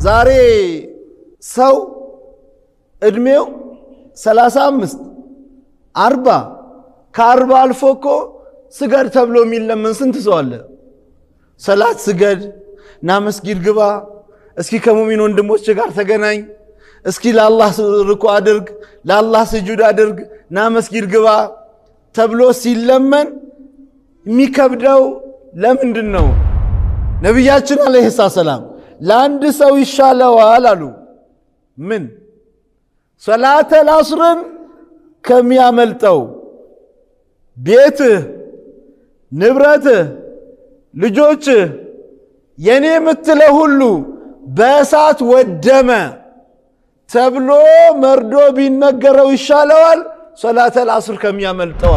ዛሬ ሰው እድሜው 35 40 ከ40 አልፎ እኮ ስገድ ተብሎ የሚለምን ስንት ሰው አለ? ሰላት ስገድ፣ ና መስጊድ ግባ፣ እስኪ ከሙእሚን ወንድሞች ጋር ተገናኝ፣ እስኪ ለአላህ ርኩዕ አድርግ፣ ለአላህ ስጁድ አድርግ፣ ና መስጊድ ግባ ተብሎ ሲለመን የሚከብደው ለምንድን ነው? ነቢያችን አለይሂ ሰላም ለአንድ ሰው ይሻለዋል አሉ። ምን? ሰላተል ዐስርን ከሚያመልጠው ቤትህ፣ ንብረትህ፣ ልጆችህ የኔ የምትለው ሁሉ በእሳት ወደመ ተብሎ መርዶ ቢነገረው ይሻለዋል ሰላተል ዐስር ከሚያመልጠው።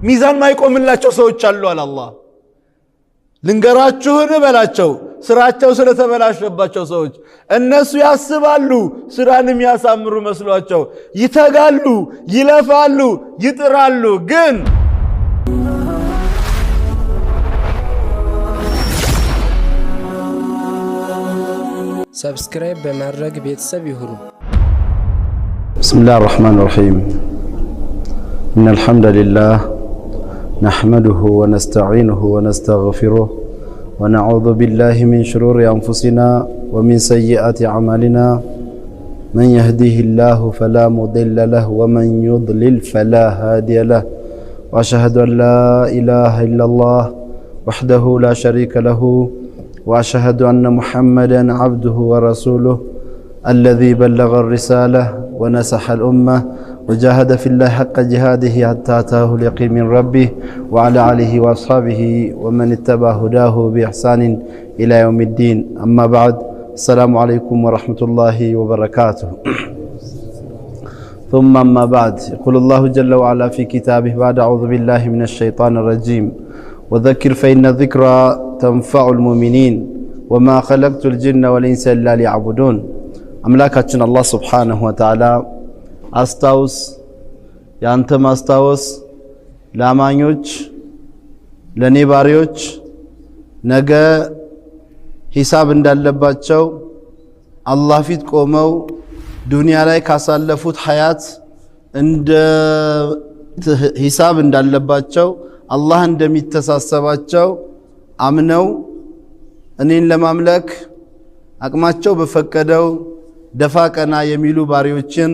ሚዛን ማይቆምላቸው ሰዎች አሉ አለ አላህ። ልንገራችሁን በላቸው ስራቸው ስለተበላሸባቸው ሰዎች። እነሱ ያስባሉ ስራን የሚያሳምሩ መስሏቸው ይተጋሉ፣ ይለፋሉ፣ ይጥራሉ። ግን ሰብስክራይብ በማድረግ ቤተሰብ ይሁኑ። ብስሚላህ አርረሕማን አርረሒም ኢነል ሐምደሊላህ نحمده ونستعينه ونستغفره ونعوذ بالله من شرور أنفسنا ومن سيئات أعمالنا من يهديه الله فلا مضل له ومن يضلل فلا هادي له وأشهد أن لا إله إلا الله وحده لا شريك له وأشهد أن محمدا عبده ورسوله الذي بلغ الرسالة ونصح الأمة وجاهد في الله حق جهاده حتى أتاه اليقين من ربه وعلى آله وأصحابه ومن اتبع هداه بإحسان إلى يوم الدين. أما بعد، السلام عليكم ورحمة الله وبركاته. ثم أما بعد، يقول الله جل وعلا في كتابه بعد أعوذ بالله من الشيطان الرجيم وذكر فإن الذكرى تنفع المؤمنين وما خلقت الجن والإنس إلا ليعبدون. أملاكاتنا الله سبحانه وتعالى አስታውስ፣ ያንተ ማስታወስ ለአማኞች ለኔ ባሪዎች ነገ ሂሳብ እንዳለባቸው አላህ ፊት ቆመው ዱንያ ላይ ካሳለፉት ሐያት እንደ ሂሳብ እንዳለባቸው አላህ እንደሚተሳሰባቸው አምነው እኔን ለማምለክ አቅማቸው በፈቀደው ደፋ ቀና የሚሉ ባሪዎችን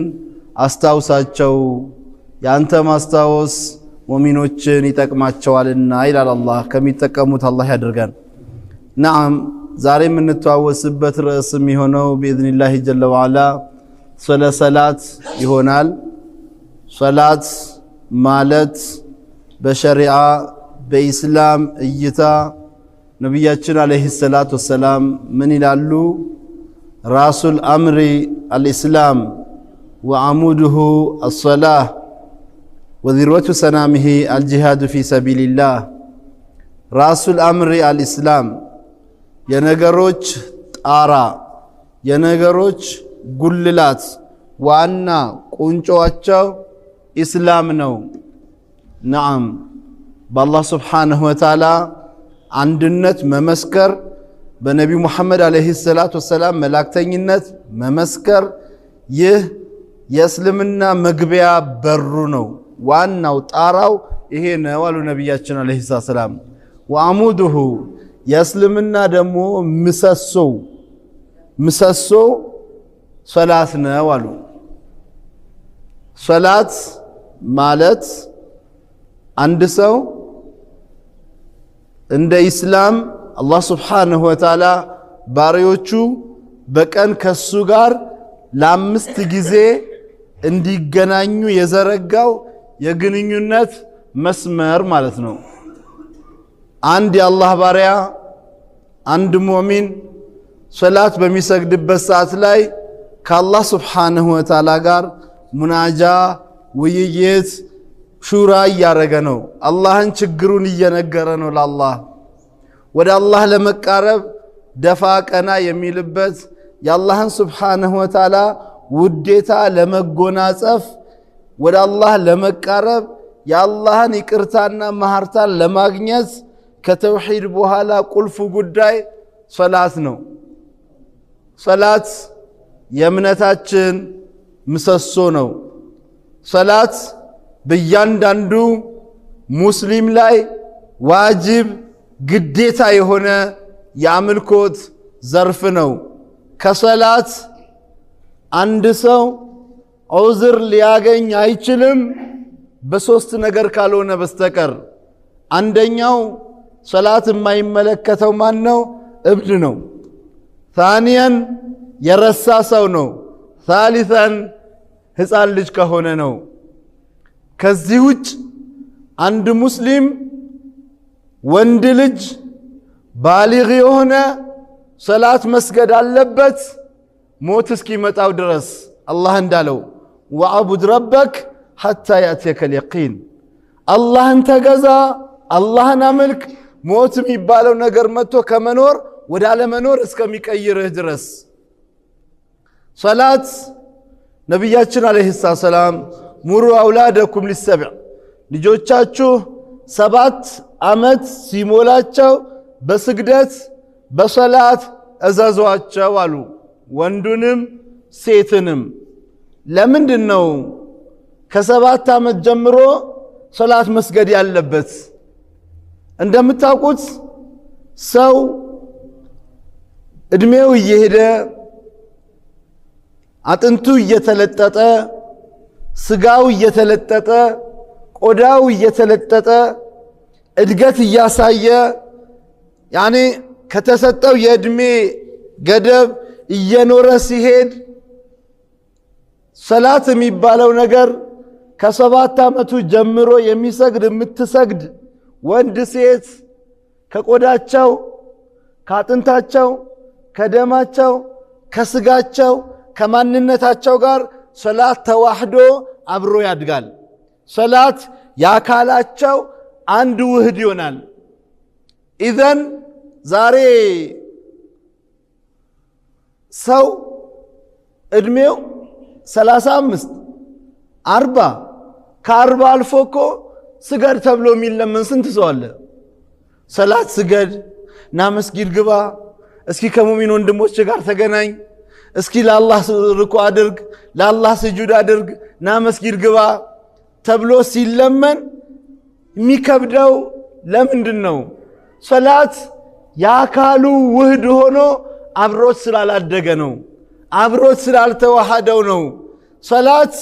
አስታውሳቸው፣ ያንተ ማስታወስ ሙእሚኖችን ይጠቅማቸዋልና ይላል አላህ። ከሚጠቀሙት አላህ ያድርገን። ነዓም፣ ዛሬ የምንተዋወስበት ርዕስ የሚሆነው بإذنላህ ጀለ ወዐላ ስለ ሰላት ይሆናል። ሰላት ማለት በሸሪዓ በኢስላም እይታ ነቢያችን አለይሂ ሰላቱ ወሰላም ምን ይላሉ? ራሱል አምሪ አልኢስላም وعموده الصلاة وذروة سنامه الجهاد في سبيل الله. راس الأمر الإسلام ينقروج آرا ينقروج قللات وأنا قنجواتشو إسلام نو. نعم، بالله سبحانه وتعالى عندنت ممسكر بنبي محمد عليه الصلاة والسلام ملاكتينت ممسكر يه የእስልምና መግቢያ በሩ ነው። ዋናው ጣራው ይሄ ነው አሉ ነብያችን አለይሂ ሰላም። ወአሙዱሁ የእስልምና ደግሞ ምሰሶ ሶላት ነው አሉ። ሶላት ማለት አንድ ሰው እንደ ኢስላም አላህ Subhanahu Wa Ta'ala ባሪዎቹ በቀን ከሱ ጋር ለአምስት ጊዜ እንዲገናኙ የዘረጋው የግንኙነት መስመር ማለት ነው። አንድ የአላህ ባሪያ አንድ ሙእሚን ሶላት በሚሰግድበት ሰዓት ላይ ከአላህ Subhanahu Wa Ta'ala ጋር ሙናጃ፣ ውይይት፣ ሹራ እያረገ ነው። አላህን ችግሩን እየነገረ ነው። ለአላህ ወደ አላህ ለመቃረብ ደፋ ቀና የሚልበት የአላህን Subhanahu Wa Ta'ala ውዴታ ለመጎናጸፍ ወደ አላህ ለመቃረብ የአላህን ይቅርታና መሐርታን ለማግኘት ከተውሂድ በኋላ ቁልፍ ጉዳይ ሶላት ነው። ሰላት የእምነታችን ምሰሶ ነው። ሰላት በእያንዳንዱ ሙስሊም ላይ ዋጅብ ግዴታ የሆነ የአምልኮት ዘርፍ ነው። ከሰላት አንድ ሰው ዑዝር ሊያገኝ አይችልም በሶስት ነገር ካልሆነ በስተቀር። አንደኛው ሰላት የማይመለከተው ማን ነው? እብድ ነው። ታኒያን የረሳ ሰው ነው። ሳሊሳን ሕፃን ልጅ ከሆነ ነው። ከዚህ ውጭ አንድ ሙስሊም ወንድ ልጅ ባሊግ የሆነ ሰላት መስገድ አለበት ሞት እስኪመጣው ድረስ። አላህ እንዳለው ወዐቡድ ረበክ ሐታ ያእትየከል የቂን፣ አላህን ተገዛ፣ አላህን አምልክ ሞት የሚባለው ነገር መጥቶ ከመኖር ወደ አለመኖር እስከሚቀይርህ ድረስ። ሰላት ነቢያችን ዓለይሂ ሰላም ሙሩ አውላደኩም ሊሰብዕ፣ ልጆቻችሁ 7 ዓመት ሲሞላቸው በስግደት በሰላት እዘዟቸው አሉ፣ ወንዱንም ሴትንም። ለምንድን ነው ከ7 ዓመት ጀምሮ ሰላት መስገድ ያለበት? እንደምታውቁት ሰው እድሜው እየሄደ አጥንቱ እየተለጠጠ ስጋው እየተለጠጠ ቆዳው እየተለጠጠ እድገት እያሳየ ያኔ ከተሰጠው የእድሜ ገደብ እየኖረ ሲሄድ ሰላት የሚባለው ነገር ከ7 ዓመቱ ጀምሮ የሚሰግድ የምትሰግድ ወንድ ሴት ከቆዳቸው ከአጥንታቸው ከደማቸው ከስጋቸው ከማንነታቸው ጋር ሰላት ተዋህዶ አብሮ ያድጋል። ሰላት የአካላቸው አንድ ውህድ ይሆናል። ኢዘን ዛሬ ሰው እድሜው 35 40 ከ40 አልፎ እኮ ስገድ ተብሎ የሚለመን ስንት ሰው አለ? ሰላት ስገድ፣ ና መስጊድ ግባ፣ እስኪ ከሙሚን ወንድሞች ጋር ተገናኝ፣ እስኪ ለአላህ ርኩ አድርግ፣ ለአላህ ስጁድ አድርግ፣ ና መስጊድ ግባ ተብሎ ሲለመን የሚከብደው ለምንድን ነው? ሰላት የአካሉ ውህድ ሆኖ አብሮት ስላላደገ ነው። አብሮት ስላልተዋሃደው ነው። ሰላት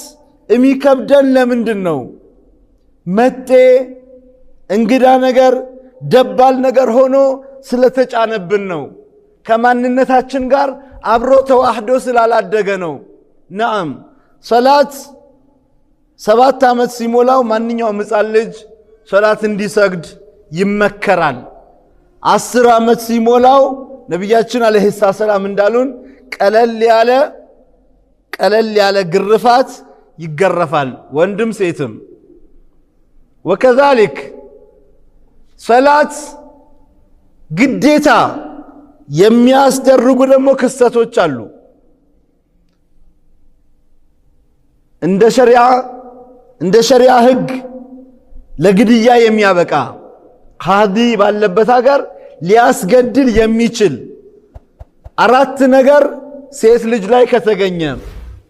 የሚከብደን ለምንድን ነው? መጤ እንግዳ ነገር ደባል ነገር ሆኖ ስለተጫነብን ነው። ከማንነታችን ጋር አብሮ ተዋህዶ ስላላደገ ነው። ነዓም ሰላት 7 ዓመት ሲሞላው ማንኛውም ሕፃን ልጅ ሰላት እንዲሰግድ ይመከራል። 10 ዓመት ሲሞላው ነቢያችን ዓለይሂ ሰላም እንዳሉን ቀለል ያለ ግርፋት ይገረፋል፣ ወንድም ሴትም። ወከዛሊክ ሰላት ግዴታ የሚያስደርጉ ደግሞ ክስተቶች አሉ። እንደ ሸሪዓ ህግ ለግድያ የሚያበቃ ቃዲ ባለበት ሀገር ሊያስገድል የሚችል 4 ነገር ሴት ልጅ ላይ ከተገኘ፣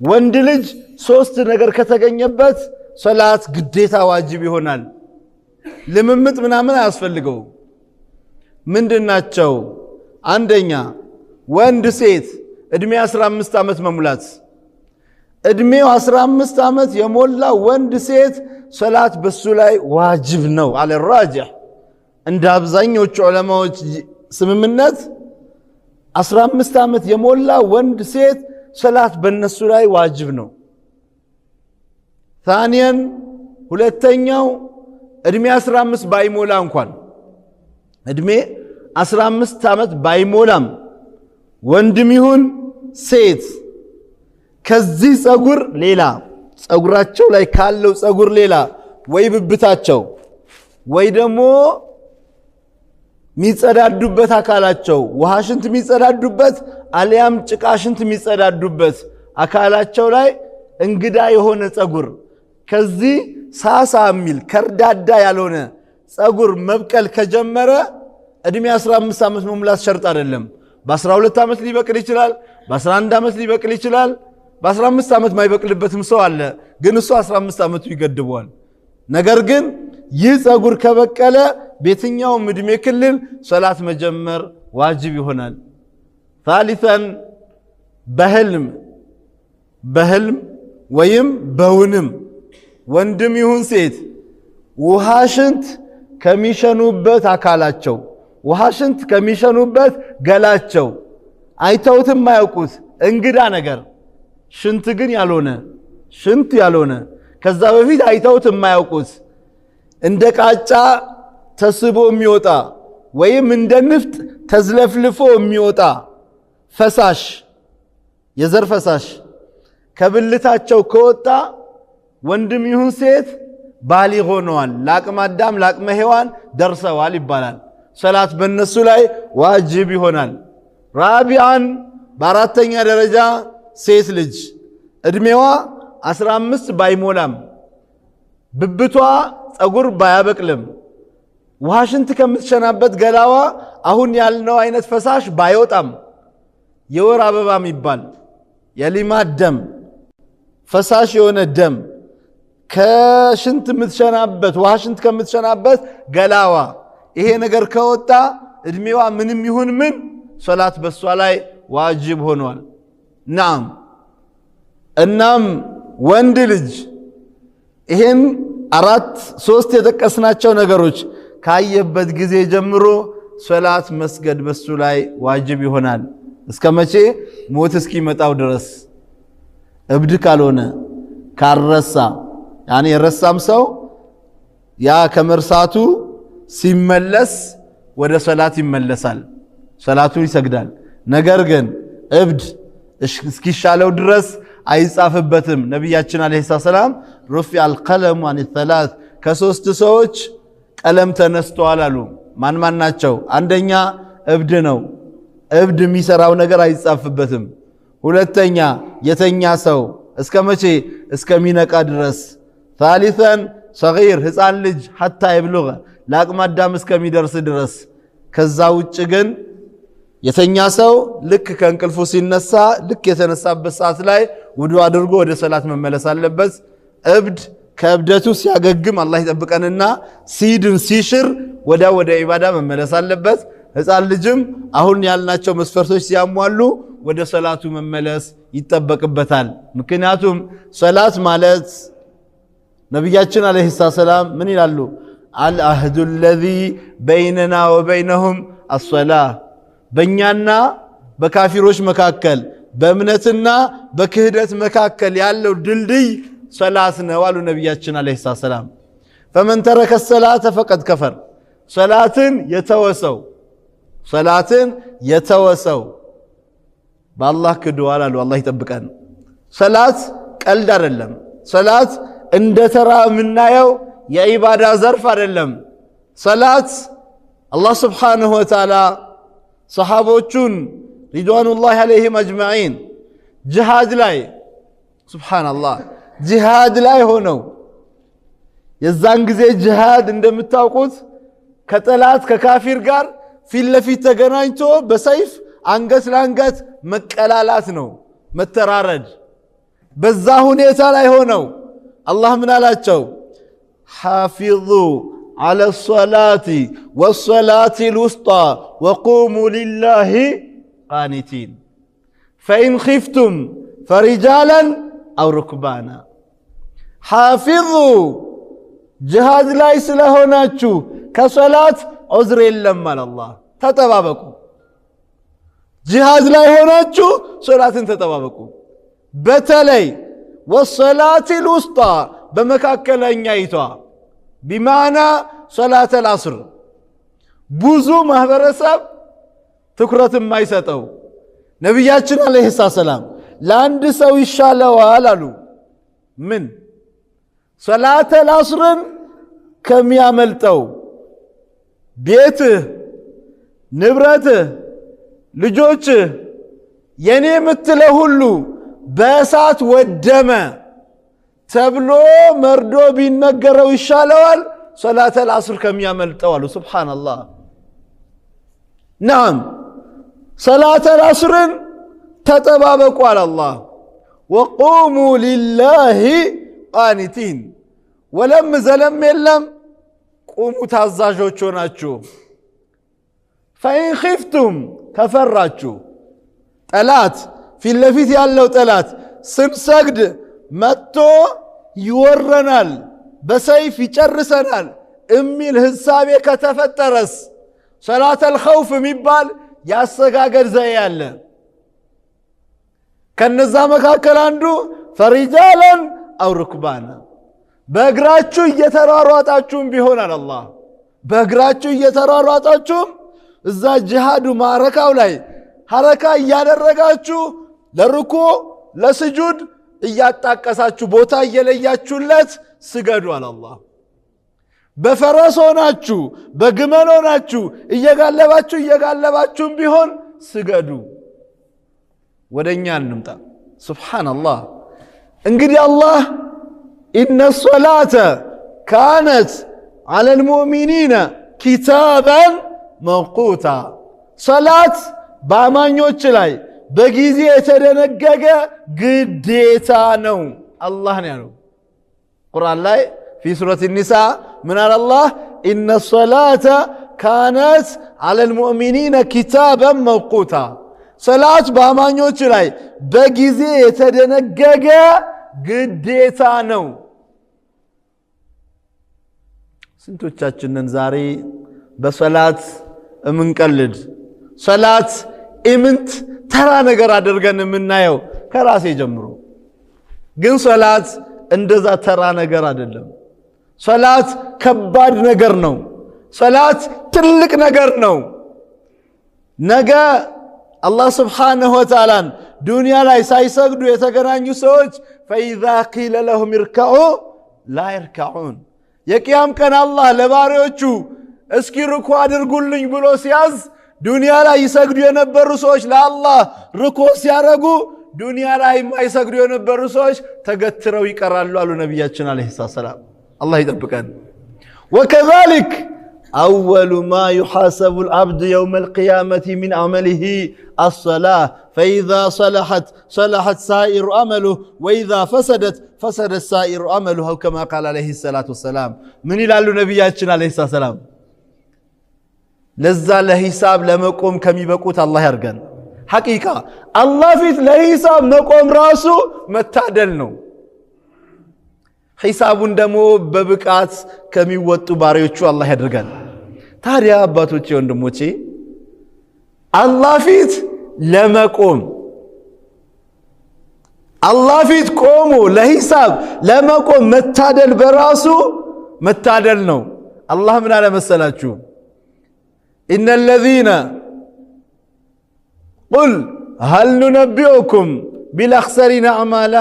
ወንድ ልጅ 3 ነገር ከተገኘበት ሰላት ግዴታ ዋጅብ ይሆናል። ልምምጥ ምናምን አያስፈልገው። ምንድናቸው? አንደኛ ወንድ ሴት እድሜ 15 ዓመት መሙላት። እድሜው 15 ዓመት የሞላ ወንድ ሴት ሰላት በሱ ላይ ዋጅብ ነው አለ ራጅህ። እንደ አብዛኞቹ ዑለማዎች ስምምነት 15 ዓመት የሞላ ወንድ ሴት ሰላት በነሱ ላይ ዋጅብ ነው። ታኒያን ሁለተኛው እድሜ 15 ባይሞላ እንኳን እድሜ 15 ዓመት ባይሞላም ወንድም ይሁን ሴት ከዚህ ጸጉር ሌላ ጸጉራቸው ላይ ካለው ጸጉር ሌላ ወይ ብብታቸው ወይ ደግሞ ሚጸዳዱበት አካላቸው ውሃ ሽንት ሚጸዳዱበት አልያም ጭቃ ሽንት ሚጸዳዱበት አካላቸው ላይ እንግዳ የሆነ ጸጉር ከዚህ ሳሳ የሚል ከርዳዳ ያልሆነ ጸጉር መብቀል ከጀመረ እድሜ 15 ዓመት መሙላት ሸርጥ አይደለም። በ12 ዓመት ሊበቅል ይችላል፣ በ11 ዓመት ሊበቅል ይችላል፣ በ15 ዓመት ማይበቅልበትም ሰው አለ። ግን እሱ 15 ዓመቱ ይገድበዋል። ነገር ግን ይህ ፀጉር ከበቀለ በየትኛውም እድሜ ክልል ሶላት መጀመር ዋጅብ ይሆናል። ثالثا በህልም ወይም በውንም ወንድም ይሁን ሴት ውሃ ሽንት ከሚሸኑበት አካላቸው ውሃ ሽንት ከሚሸኑበት ገላቸው አይተውትም ማያውቁት እንግዳ ነገር ሽንት ግን ያልሆነ ከዛ በፊት አይተውት ማያውቁት እንደ ቃጫ ተስቦ የሚወጣ ወይም እንደ ንፍጥ ተዝለፍልፎ የሚወጣ ፈሳሽ የዘር ፈሳሽ ከብልታቸው ከወጣ ወንድም ይሁን ሴት ባሊግ ሆነዋል፣ ለአቅመ አዳም ለአቅመ ሔዋን ደርሰዋል ይባላል። ሶላት በእነሱ ላይ ዋጅብ ይሆናል። ራቢዓን በአራተኛ ደረጃ ሴት ልጅ እድሜዋ 15 ባይሞላም ብብቷ ፀጉር ባያበቅልም ውሃ ሽንት ከምትሸናበት ገላዋ አሁን ያልነው አይነት ፈሳሽ ባይወጣም የወር አበባ የሚባል የሊማት ደም ፈሳሽ የሆነ ደም ከሽንት የምትሸናበት ውሃ ሽንት ከምትሸናበት ገላዋ ይሄ ነገር ከወጣ እድሜዋ ምንም ይሁን ምን ሶላት በሷ ላይ ዋጅብ ሆኗል። እናም ወንድ ልጅ ይሄን ሶስት የጠቀስናቸው ነገሮች ካየበት ጊዜ ጀምሮ ሶላት መስገድ በሱ ላይ ዋጅብ ይሆናል። እስከ መቼ? ሞት እስኪመጣው ድረስ። እብድ ካልሆነ ካረሳ የረሳም ሰው ያ ከመርሳቱ ሲመለስ ወደ ሶላት ይመለሳል፣ ሶላቱን ይሰግዳል። ነገር ግን እብድ እስኪሻለው ድረስ አይጻፍበትም። ነቢያችን አለይሂ ሰላም ሩፊዕ አልቀለሙ አን ሰላስ ከሶስት ሰዎች ቀለም ተነስተዋል አሉ። ማን ናቸው? አንደኛ እብድ ነው፣ እብድ የሚሰራው ነገር አይጻፍበትም። ሁለተኛ የተኛ ሰው እስከ መቼ? እስከሚነቃ ድረስ። ثالثا صغير ህፃን ልጅ حتى يبلغ ለአቅመ አዳም እስከሚደርስ ድረስ። ከዛ ውጭ ግን የተኛ ሰው ልክ ከእንቅልፉ ሲነሳ ልክ የተነሳበት ሰዓት ላይ ውዱእ አድርጎ ወደ ሶላት መመለስ አለበት። እብድ ከእብደቱ ሲያገግም አላህ ይጠብቀንና ሲድን ሲሽር ወደ ኢባዳ መመለስ አለበት። ህፃን ልጅም አሁን ያልናቸው መስፈርቶች ሲያሟሉ ወደ ሶላቱ መመለስ ይጠበቅበታል። ምክንያቱም ሶላት ማለት ነቢያችን አለይሂ ሰላም ምን ይላሉ? አልአህዱ الذي بيننا وبينهم الصلاة በእኛና በካፊሮች መካከል በእምነትና በክህደት መካከል ያለው ድልድይ ሶላት ነው አሉ ነቢያችን አለይሂ ሰላም። فمن ترك الصلاة فقد كفر ሶላትን የተወሰው በአላህ ክዷል አሉ። አላህ ይጠብቀን። ሶላት ቀልድ አይደለም። ሶላት እንደ ተራ የምናየው የኢባዳ ዘርፍ አይደለም። ሶላት አላህ ስብሓንሁ ወተዓላ ሰሓቦቹን ሪድዋኑላሂ ዐለይሂም አጅመዒን ጅሃድ ላይ ሱብሓነላህ ጅሃድ ላይ ሆነው የዛን ጊዜ ጅሃድ እንደምታውቁት ከጠላት ከካፊር ጋር ፊት ለፊት ተገናኝቶ በሰይፍ አንገት ለአንገት መቀላላት ነው፣ መተራረድ። በዛ ሁኔታ ላይ ሆነው አላህ ምን አላቸው? ሓፊዙ ዐለ ሶላቲ ወሶላቲ ልውስጣ ወቁሙ ሊላሂ ቃኒቲን ፈኢን ኺፍቱም ፈሪጃለን አው ሩክባና። ሓፊዙ ጅሃድ ላይ ስለሆናችሁ ከሶላት ዑዝር የለም አለ አላህ። ተጠባበቁ። ጅሃድ ላይ ሆናችሁ ሶላትን ተጠባበቁ። በተለይ ወሶላቲ ልውስጣ በመካከለኛይቷ ቢማዕና ሶላት አልዐስር ብዙ ማህበረሰብ ትኩረት የማይሰጠው ነቢያችን አለይሂ ሰላም ለአንድ ሰው ይሻለዋል አሉ። ምን? ሶላት አልዐስርን ከሚያመልጠው ቤትህ፣ ንብረትህ፣ ልጆችህ የኔ የምትለው ሁሉ በእሳት ወደመ ተብሎ መርዶ ቢነገረው ይሻለዋል ሶላት አልዐስር ከሚያመልጠው አሉ። ሱብሓነላህ። ናም ሰላተ አልዐስርን ተጠባበቁ አለ አላህ። ወቁሙ ሊላሂ ቃኒቲን ወለም ዘለም የለም ቁሙ ታዛዦች ሆናችሁ። ፈኢን ኺፍቱም ከፈራችሁ ጠላት ፊት ለፊት ያለው ጠላት ስንሰግድ መጥቶ ይወረናል በሰይፍ ይጨርሰናል እሚል ህሳቤ ከተፈጠረስ ሰላተል ኸውፍ የሚባል ያሰጋገድ ዘዬ አለ። ከነዛ መካከል አንዱ ፈሪጃለን አው ሩክባና በእግራችሁ እየተሯሯጣችሁም ቢሆን አለ አላህ። በእግራችሁ እየተሯሯጣችሁም እዛ ጂሃዱ ማዕረካው ላይ ሐረካ እያደረጋችሁ ለርኩ ለስጁድ እያጣቀሳችሁ ቦታ እየለያችሁለት ስገዱ አለ አላህ። በፈረስ ሆናችሁ በግመል ሆናችሁ እየጋለባችሁም ቢሆን ስገዱ። ወደኛ እንምጣ። ሱብሓነላህ። እንግዲህ አላህ ኢነ ሶላተ ካነት ዐለል ሙእሚኒነ ኪታበን መውቁታ፣ ሰላት በአማኞች ላይ በጊዜ የተደነገገ ግዴታ ነው አላህ ነው ያለው ቁርአን ላይ ፊ ሱረት ኒሳ። ምን አለ አላህ? ኢነ ሶላተ ካነት ዐለል ሙእሚኒነ ኪታበን መውቁታ፣ ሰላት በአማኞች ላይ በጊዜ የተደነገገ ግዴታ ነው። ስንቶቻችንን ዛሬ በሰላት እምንቀልድ፣ ሰላት ኢምንት ተራ ነገር አድርገን የምናየው ከራሴ ጀምሮ። ግን ሰላት እንደዛ ተራ ነገር አይደለም። ሰላት ከባድ ነገር ነው። ሰላት ትልቅ ነገር ነው። ነገ አላህ ስብሓንሁ ወተዓላን ዱንያ ላይ ሳይሰግዱ የተገናኙ ሰዎች ፈኢዛ ቂለ ለሁም ይርከዑ ላ ይርከዑን። የቅያም ቀን አላህ ለባሪዎቹ እስኪ ርኩ አድርጉልኝ ብሎ ሲያዝ ዱንያ ላይ ይሰግዱ የነበሩ ሰዎች ለአላህ ርኩ ሲያረጉ ዱንያ ላይ የማይሰግዱ የነበሩ ሰዎች ተገትረው ይቀራሉ አሉ ነቢያችን ዓለይሂ ሰላም። አላህ ይጠብቀን። ወከዛሊክ አወሉ ማ ዩሓሰቡ ልዓብዱ የውመ ልቅያመቲ ሚን አመሊሂ አሰላህ ፈኢዛ ሰለሐት ሰለሐት ሳኢሩ አመሉህ ወኢዛ ፈሰደት ፈሰደት ሳኢሩ አመሉህ አው ከማ ቃል ዓለይሂ ሰላቱ ወሰላም። ምን ይላሉ ነቢያችን ዓለይሂ ሰላም? ለዛ ለሂሳብ ለመቆም ከሚበቁት አላህ ያርገን። ሐቂቃ አላህ ፊት ለሂሳብ መቆም ራሱ መታደል ነው። ሂሳቡን ደግሞ በብቃት ከሚወጡ ባሪዎቹ አላህ ያድርገን። ታዲያ አባቶቼ ወንድሞቼ አላህ ፊት ለመቆም አላህ ፊት ቆሞ ለሂሳብ ለመቆም መታደል በራሱ መታደል ነው። አላህ ምን አለ መሰላችሁ? ኢነ ለዚነ ቁል ሀል ኑነቢኡኩም ቢልአኽሰሪነ አዕማላ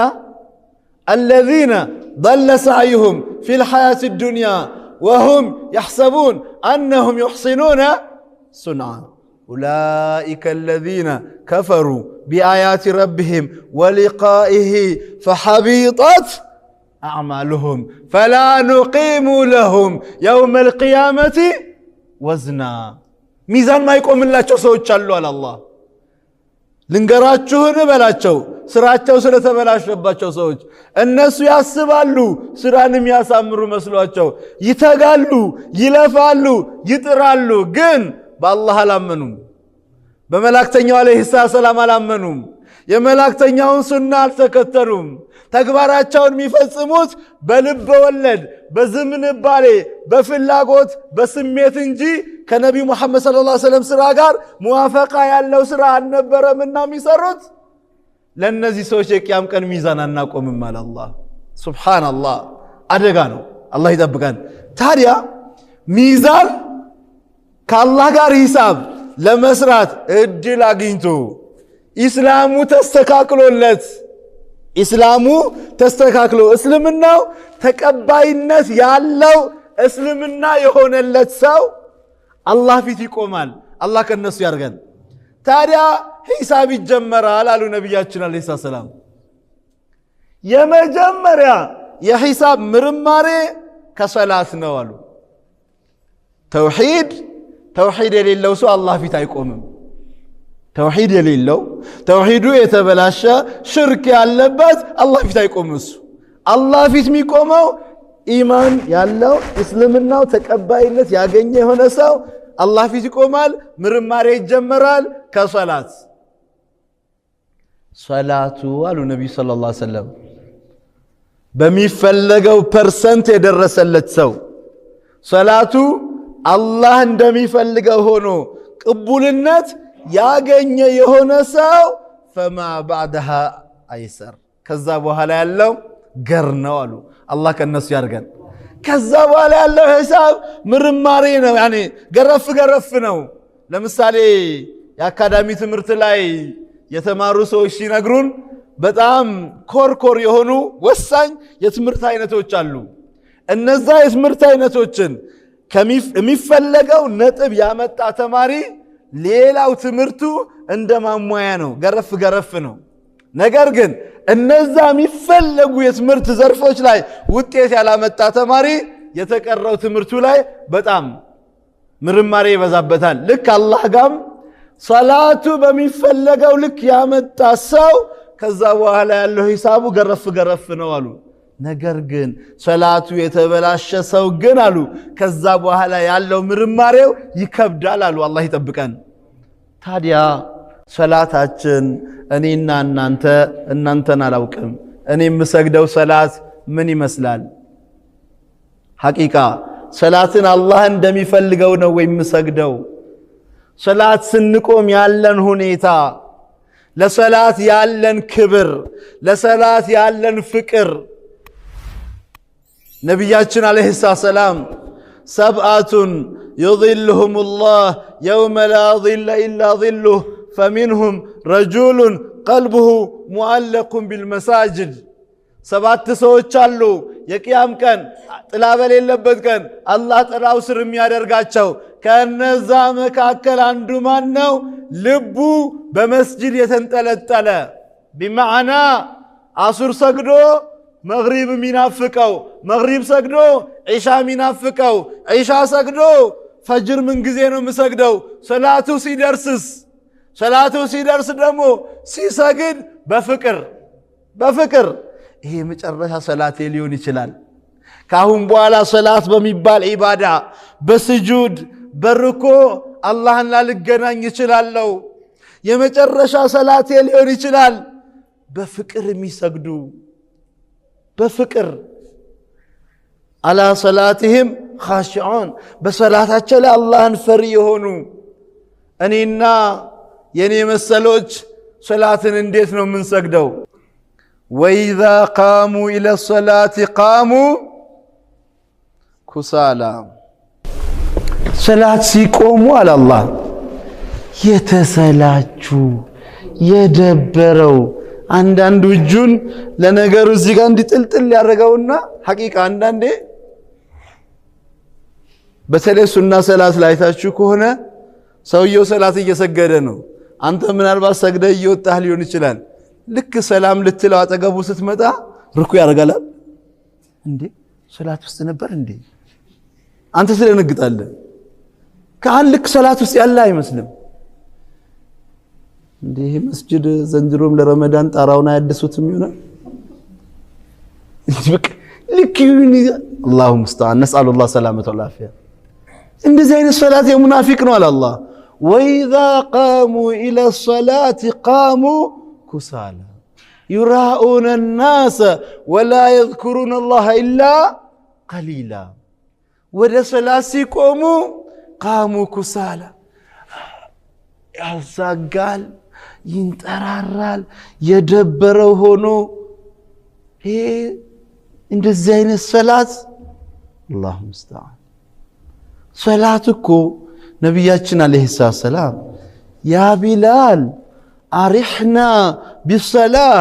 አለዚነ ضل سعيهم في الحياة الدنيا وهم يحسبون أنهم يحسنون صنعا أولئك الذين كفروا بآيات ربهم ولقائه فحبطت أعمالهم فلا نقيم لهم يوم القيامة وزنا. ميزان ما يقوم الله سوى تشالوا على الله ልንገራችሁን በላቸው ስራቸው ስለተበላሸባቸው ሰዎች እነሱ ያስባሉ ስራንም ያሳምሩ መስሏቸው ይተጋሉ ይለፋሉ ይጥራሉ ግን በአላህ አላመኑም በመላእክተኛው አለይሂ ሰላም አላመኑም የመላእክተኛውን ሱና አልተከተሉም ተግባራቸውን የሚፈጽሙት በልብ ወለድ በዝምንባሌ በፍላጎት በስሜት እንጂ ከነቢ ሙሐመድ ሰለላሁ ዐለይሂ ወሰለም ስራ ጋር ሙዋፈቃ ያለው ስራ አልነበረምና የሚሰሩት ለነዚህ ሰዎች የቂያም ቀን ሚዛን አናቆምም አለ አላህ ሱብሃንአላህ አደጋ ነው አላህ ይጠብቀን ታዲያ ሚዛን ከአላህ ጋር ሂሳብ ለመስራት እድል አግኝቶ ኢስላሙ ተስተካክሎ እስልምናው ተቀባይነት ያለው እስልምና የሆነለት ሰው አላህ ፊት ይቆማል አላህ ከነሱ ያርገን ታዲያ ሂሳብ ይጀመራል አሉ ነብያችን አለይሂ ሰላም የመጀመሪያ የሂሳብ ምርማሬ ከሰላት ነው አሉ ተውሂድ የሌለው ሰው አላህ ፊት አይቆምም ተውሂድ የሌለው ተውሂዱ የተበላሸ ሽርክ ያለበት አላህ ፊት አይቆምም። አላህ ፊት የሚቆመው ኢማን ያለው እስልምናው ተቀባይነት ያገኘ የሆነ ሰው አላህ ፊት ይቆማል። ምርማሬ ይጀመራል ከሶላት። ሶላቱ አሉ ነብዩ ሰለላሁ ዐለይሂ ወሰለም በሚፈለገው ፐርሰንት የደረሰለት ሰው ሶላቱ አላህ እንደሚፈልገው ሆኖ ቅቡልነት ያገኘ የሆነ ሰው ፈማ ባዕደሃ አይሰር ከዛ በኋላ ያለው ገር ነው አሉ። አላህ ከነሱ ያርገን። ከዛ በኋላ ያለው ሂሳብ ምርማሪ ነው። ያኔ ገረፍ ነው። ለምሳሌ የአካዳሚ ትምህርት ላይ የተማሩ ሰዎች ሲነግሩን በጣም ኮርኮር የሆኑ ወሳኝ የትምህርት አይነቶች አሉ። እነዛ የትምህርት አይነቶችን የሚፈለገው ነጥብ ያመጣ ተማሪ ሌላው ትምህርቱ እንደማሟያ ነው፣ ገረፍ ነው። ነገር ግን እነዛ የሚፈለጉ የትምህርት ዘርፎች ላይ ውጤት ያላመጣ ተማሪ የተቀረው ትምህርቱ ላይ በጣም ምርማሪ ይበዛበታል። ልክ አላህ ጋም ሶላቱ በሚፈለገው ልክ ያመጣ ሰው ከዛ በኋላ ያለው ሂሳቡ ገረፍ ነው አሉ። ነገር ግን ሶላቱ የተበላሸ ሰው ግን አሉ ከዛ በኋላ ያለው ምርማሬው ይከብዳል አሉ። አላህ ይጠብቀን። ታዲያ ሶላታችን እኔና እናንተን አላውቅም፣ እኔ የምሰግደው ሶላት ምን ይመስላል? ሐቂቃ ሶላትን አላህ እንደሚፈልገው ነው ወይ የምሰግደው? ሶላት ስንቆም ያለን ሁኔታ፣ ለሶላት ያለን ክብር፣ ለሶላት ያለን ፍቅር ነቢያችን አለይሂ ሰላም ሰብዓቱን يظلهم يوم لا ظل إلا ظله فمنهم رجل قلبه معلق بالمساجد ሰባት ሰዎች አሉ የቂያም ቀን ጥላ በሌለበት ቀን አላህ ጥላው ስር የሚያደርጋቸው። ከነዛ መካከል አንዱ ማን ነው? ልቡ በመስጂድ የተንጠለጠለ ቢማዕና አሱር ሰግዶ መግሪብ ሚናፍቀው፣ መግሪብ ሰግዶ ዒሻ ሚናፍቀው፣ ዒሻ ሰግዶ ፈጅር ምን ጊዜ ነው የምሰግደው? ሶላቱ ሲደርስ ደግሞ ሲሰግድ በፍቅር ይሄ መጨረሻ ሶላቴ ሊሆን ይችላል። ካሁን በኋላ ሶላት በሚባል ዒባዳ በስጁድ በርኮ አላህን ላልገናኝ ይችላለሁ። የመጨረሻ ሶላቴ ሊሆን ይችላል። በፍቅር የሚሰግዱ በፍቅር አላ ሶላትህም ኻሺዑን በሶላታቸው ላይ አላህን ፈሪ የሆኑ እኔና የኔ መሰሎች ሶላትን እንዴት ነው የምንሰግደው? ወኢዛ ቃሙ ኢለ ሶላቲ ቃሙ ኩሳላ ሶላት ሲቆሙ አለ አላህ የተሰላቹ የደበረው። አንዳንዱ እጁን ለነገሩ እዚህ ጋር እንዲጥልጥል ያደረገውና ሐቂቃ አንዳንዴ በተለይ ሱና ሰላት ላይ ታችሁ ከሆነ ሰውየው ሰላት እየሰገደ ነው። አንተ ምናልባት ሰግደህ እየወጣህ ሊሆን ይችላል። ልክ ሰላም ልትለው አጠገቡ ስትመጣ ርኩ ያደርጋል። እንዴ ሰላት ውስጥ ነበር እንዴ? አንተ ስለነግጣለህ። ካን ልክ ሰላት ውስጥ ያለ አይመስልም። እንዴ መስጂድ ዘንድሮም ለረመዳን ጣራውን አያድሱትም ይሆናል። ልክ አላሁ ሙስተዓን ነስአሉላህ ሰላመተ ወልዓፊያ። እንደዚህ አይነት ሶላት የሙናፊቅ ነው አለ አላህ። ወኢዛ ቃሙ ኢለ ሶላቲ ቃሙ ኩሳላ ዩራኡነ ናሰ ወላ የዝኩሩነ አላህ ኢላ ቀሊላ። ወደ ሶላት ሲቆሙ ቃሙ ኩሳላ ያዛጋል፣ ይንጠራራል፣ የደበረው ሆኖ ይሄ እንደዚህ አይነት ሶላት አላሁ ሙስተዓን። ሶላት እኮ ነቢያችን አለይሂ ሰላም ያ ቢላል አሪሕና ቢሰላህ፣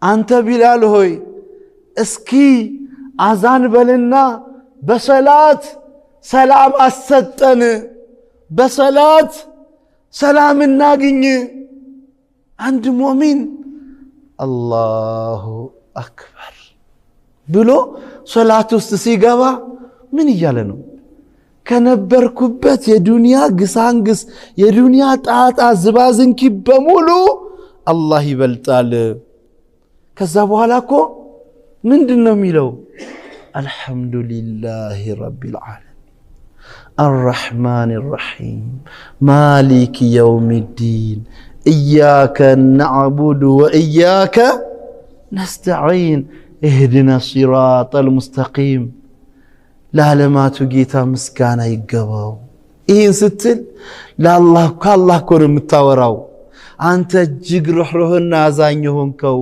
አንተ ቢላል ሆይ እስኪ አዛን በልና በሰላት ሰላም አሰጠን፣ በሰላት ሰላም እናግኝ። አንድ ሙእሚን አላሁ አክበር ብሎ ሶላት ውስጥ ሲገባ ምን እያለ ነው? ከነበርኩበት የዱንያ ግሳንግስ የዱንያ ጣጣ ዝባዝንኪ በሙሉ አላህ ይበልጣል። ከዛ በኋላ እኮ ምንድነው የሚለው? አልሐምዱሊላሂ ረቢል ዓለሚን الرحمن الرحيم مالك يوم الدين إياك نعبد وإياك نستعين اهدنا الصراط المستقيم لعلمات جيتا مسكانا يقباو إين ستل لا الله كالله كون متاوراو አንተ እጅግ ሩህሩህና አዛኝ ሆንከው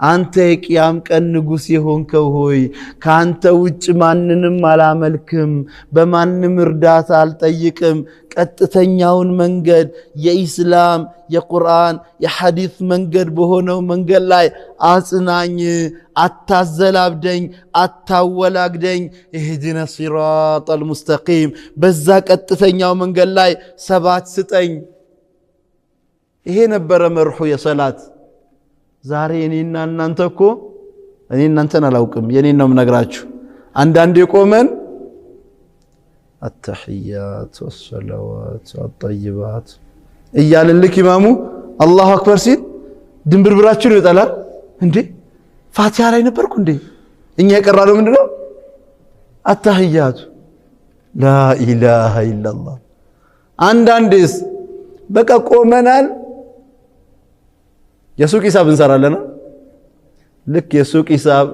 አንተ የቂያም ቀን ንጉስ የሆንከው ሆይ ካንተ ውጭ ማንንም አላመልክም በማንም እርዳታ አልጠይቅም ቀጥተኛውን መንገድ የኢስላም የቁርአን የሐዲስ መንገድ በሆነው መንገድ ላይ አጽናኝ አታዘላብደኝ አታወላግደኝ እህዲነ ሲራጠል ሙስተቂም በዛ ቀጥተኛው መንገድ ላይ ሰባት ስጠኝ ይሄ ነበር መርሑ የሰላት ዛሬ እኔና እናንተ እኮ እኔ እናንተን አላውቅም የኔን ነው የምነግራችሁ አንዳንዴ ቆመን التحيات والصلوات والطيبات እያልን ልክ ኢማሙ አላሁ አክበር ሲል ድንብርብራችን ይወጣላል እንዴ ፋቲሃ ላይ ነበርኩ እንዴ እኛ የቀራነው ምንድነው التحيات لا اله الا الله አንዳንዴስ በቃ ቆመናል የሱቅ ሂሳብ እንሰራለና ልክ የሱቅ ሂሳብ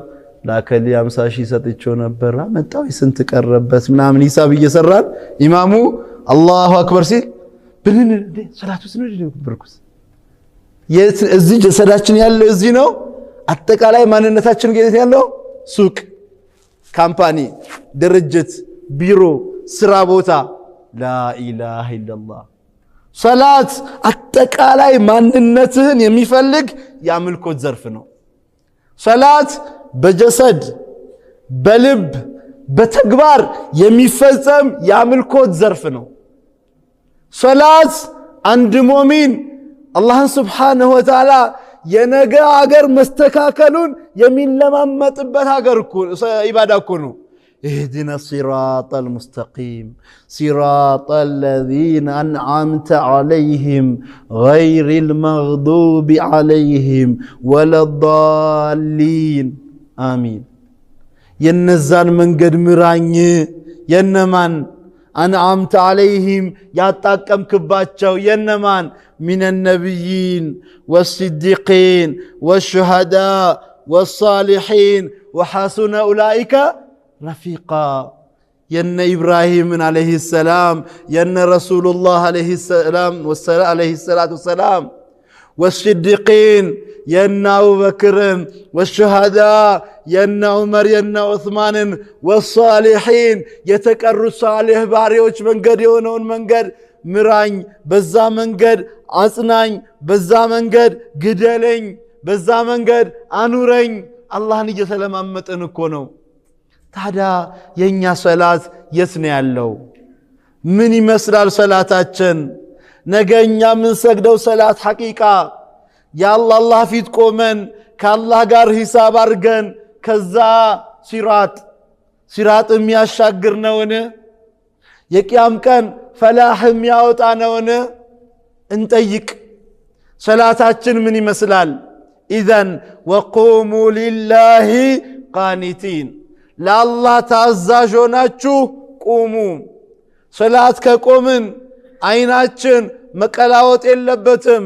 ላከሊ 50,000 ሰጥቼው ነበር አመጣው ስንት ቀረበት ምናምን ሂሳብ እየሰራን ኢማሙ አላሁ አክበር ሲል ብንን እንዴ ሰላቱ ስንት ነው ብርኩስ እዚህ ጀሰዳችን ያለው እዚህ ነው አጠቃላይ ማንነታችን ገይት ያለው ሱቅ ካምፓኒ ድርጅት ቢሮ ስራ ቦታ ላ ኢላሃ ኢላላህ ሰላት አጠቃላይ ማንነትህን የሚፈልግ ያምልኮት ዘርፍ ነው ሰላት በጀሰድ በልብ በተግባር የሚፈጸም ያምልኮት ዘርፍ ነው ሰላት አንድ ሙእሚን አላህ Subhanahu Wa Ta'ala የነገ ሀገር መስተካከሉን የሚለማመጥበት ሀገር እኮ ኢባዳ እኮ ነው اهدنا الصراط المستقيم صراط الذين أنعمت عليهم غير المغضوب عليهم ولا الضالين آمين ينزان من قد مراني ينمان أنعمت عليهم ياتاكم كباتشو ينمان من النبيين والصديقين والشهداء والصالحين وحسن أولئك رفيقا ين إبراهيم عليه السلام ين رسول الله عليه السلام عليه الصلاة والسلام والصديقين ين أبو بكر والشهداء ين عمر ين عثمان والصالحين يتكرر صالح باريوش من قد يونون من قد مراኝ በዛ መንገድ አጽናኝ በዛ መንገድ ግደለኝ በዛ መንገድ አኑረኝ አላህን እየተለማመጠን እኮ ነው ታዲያ የኛ ሰላት የት ነው ያለው ምን ይመስላል ሰላታችን ነገኛ ምን ሰግደው ሰላት ሐቂቃ ያአላህ ፊት ቆመን ከአላህ ጋር ሂሳብ አርገን ከዛ ሲራጥ የሚያሻግር ነውን የቂያም ቀን ፈላህ የሚያወጣ ነውን እንጠይቅ ሰላታችን ምን ይመስላል ኢዘን ወቁሙ ሊላሂ ቃኒቲን ለአላህ ታዛዥ ሆናችሁ ቁሙ ሰላት ከቆምን አይናችን መቀላወጥ የለበትም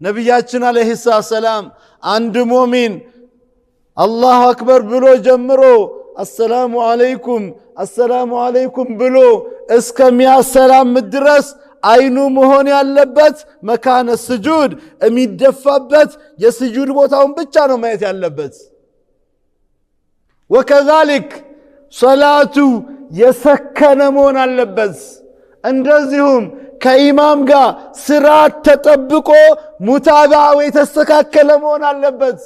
ነብያችን አለይሂ ሰላም አንድ ሙእሚን አላሁ አክበር ብሎ ጀምሮ السلام عليكم ብሎ እስከሚያሰላም ድረስ አይኑ መሆን ያለበት መካነ ስጁድ የሚደፋበት የስጁድ ቦታውን ብቻ ነው ማየት ያለበት وكذلك صلاቱ የሰከነ መሆን አለበት እንደዚሁም ከኢማም ጋር ስርዓት ተጠብቆ ሙታባው የተስተካከለ መሆን አለበት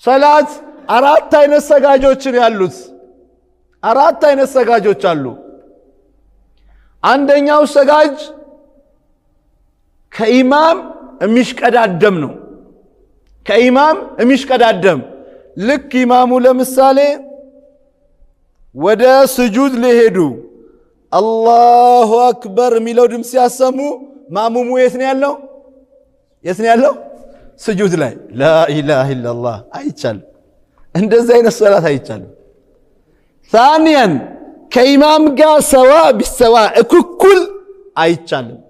ሰላት አራት አይነት ሰጋጆችን ያሉት አራት አይነት ሰጋጆች አሉ አንደኛው ሰጋጅ ከኢማም የሚሽቀዳደም ነው ከኢማም የሚሽቀዳደም ልክ ኢማሙ ለምሳሌ ወደ ስጁድ ሊሄዱ አላሁ አክበር የሚለው ድምፅ ሲያሰሙ ማሙሙ የት ነው ያለው? የት ነው ያለው? ስጁድ ላይ። ላኢላሃ ኢላላህ አይቻልም። እንደዚህ አይነት ሶላት አይቻልም። ثانيا ከኢማም ጋር ሰዋ ቢሰዋ እኩል አይቻልም።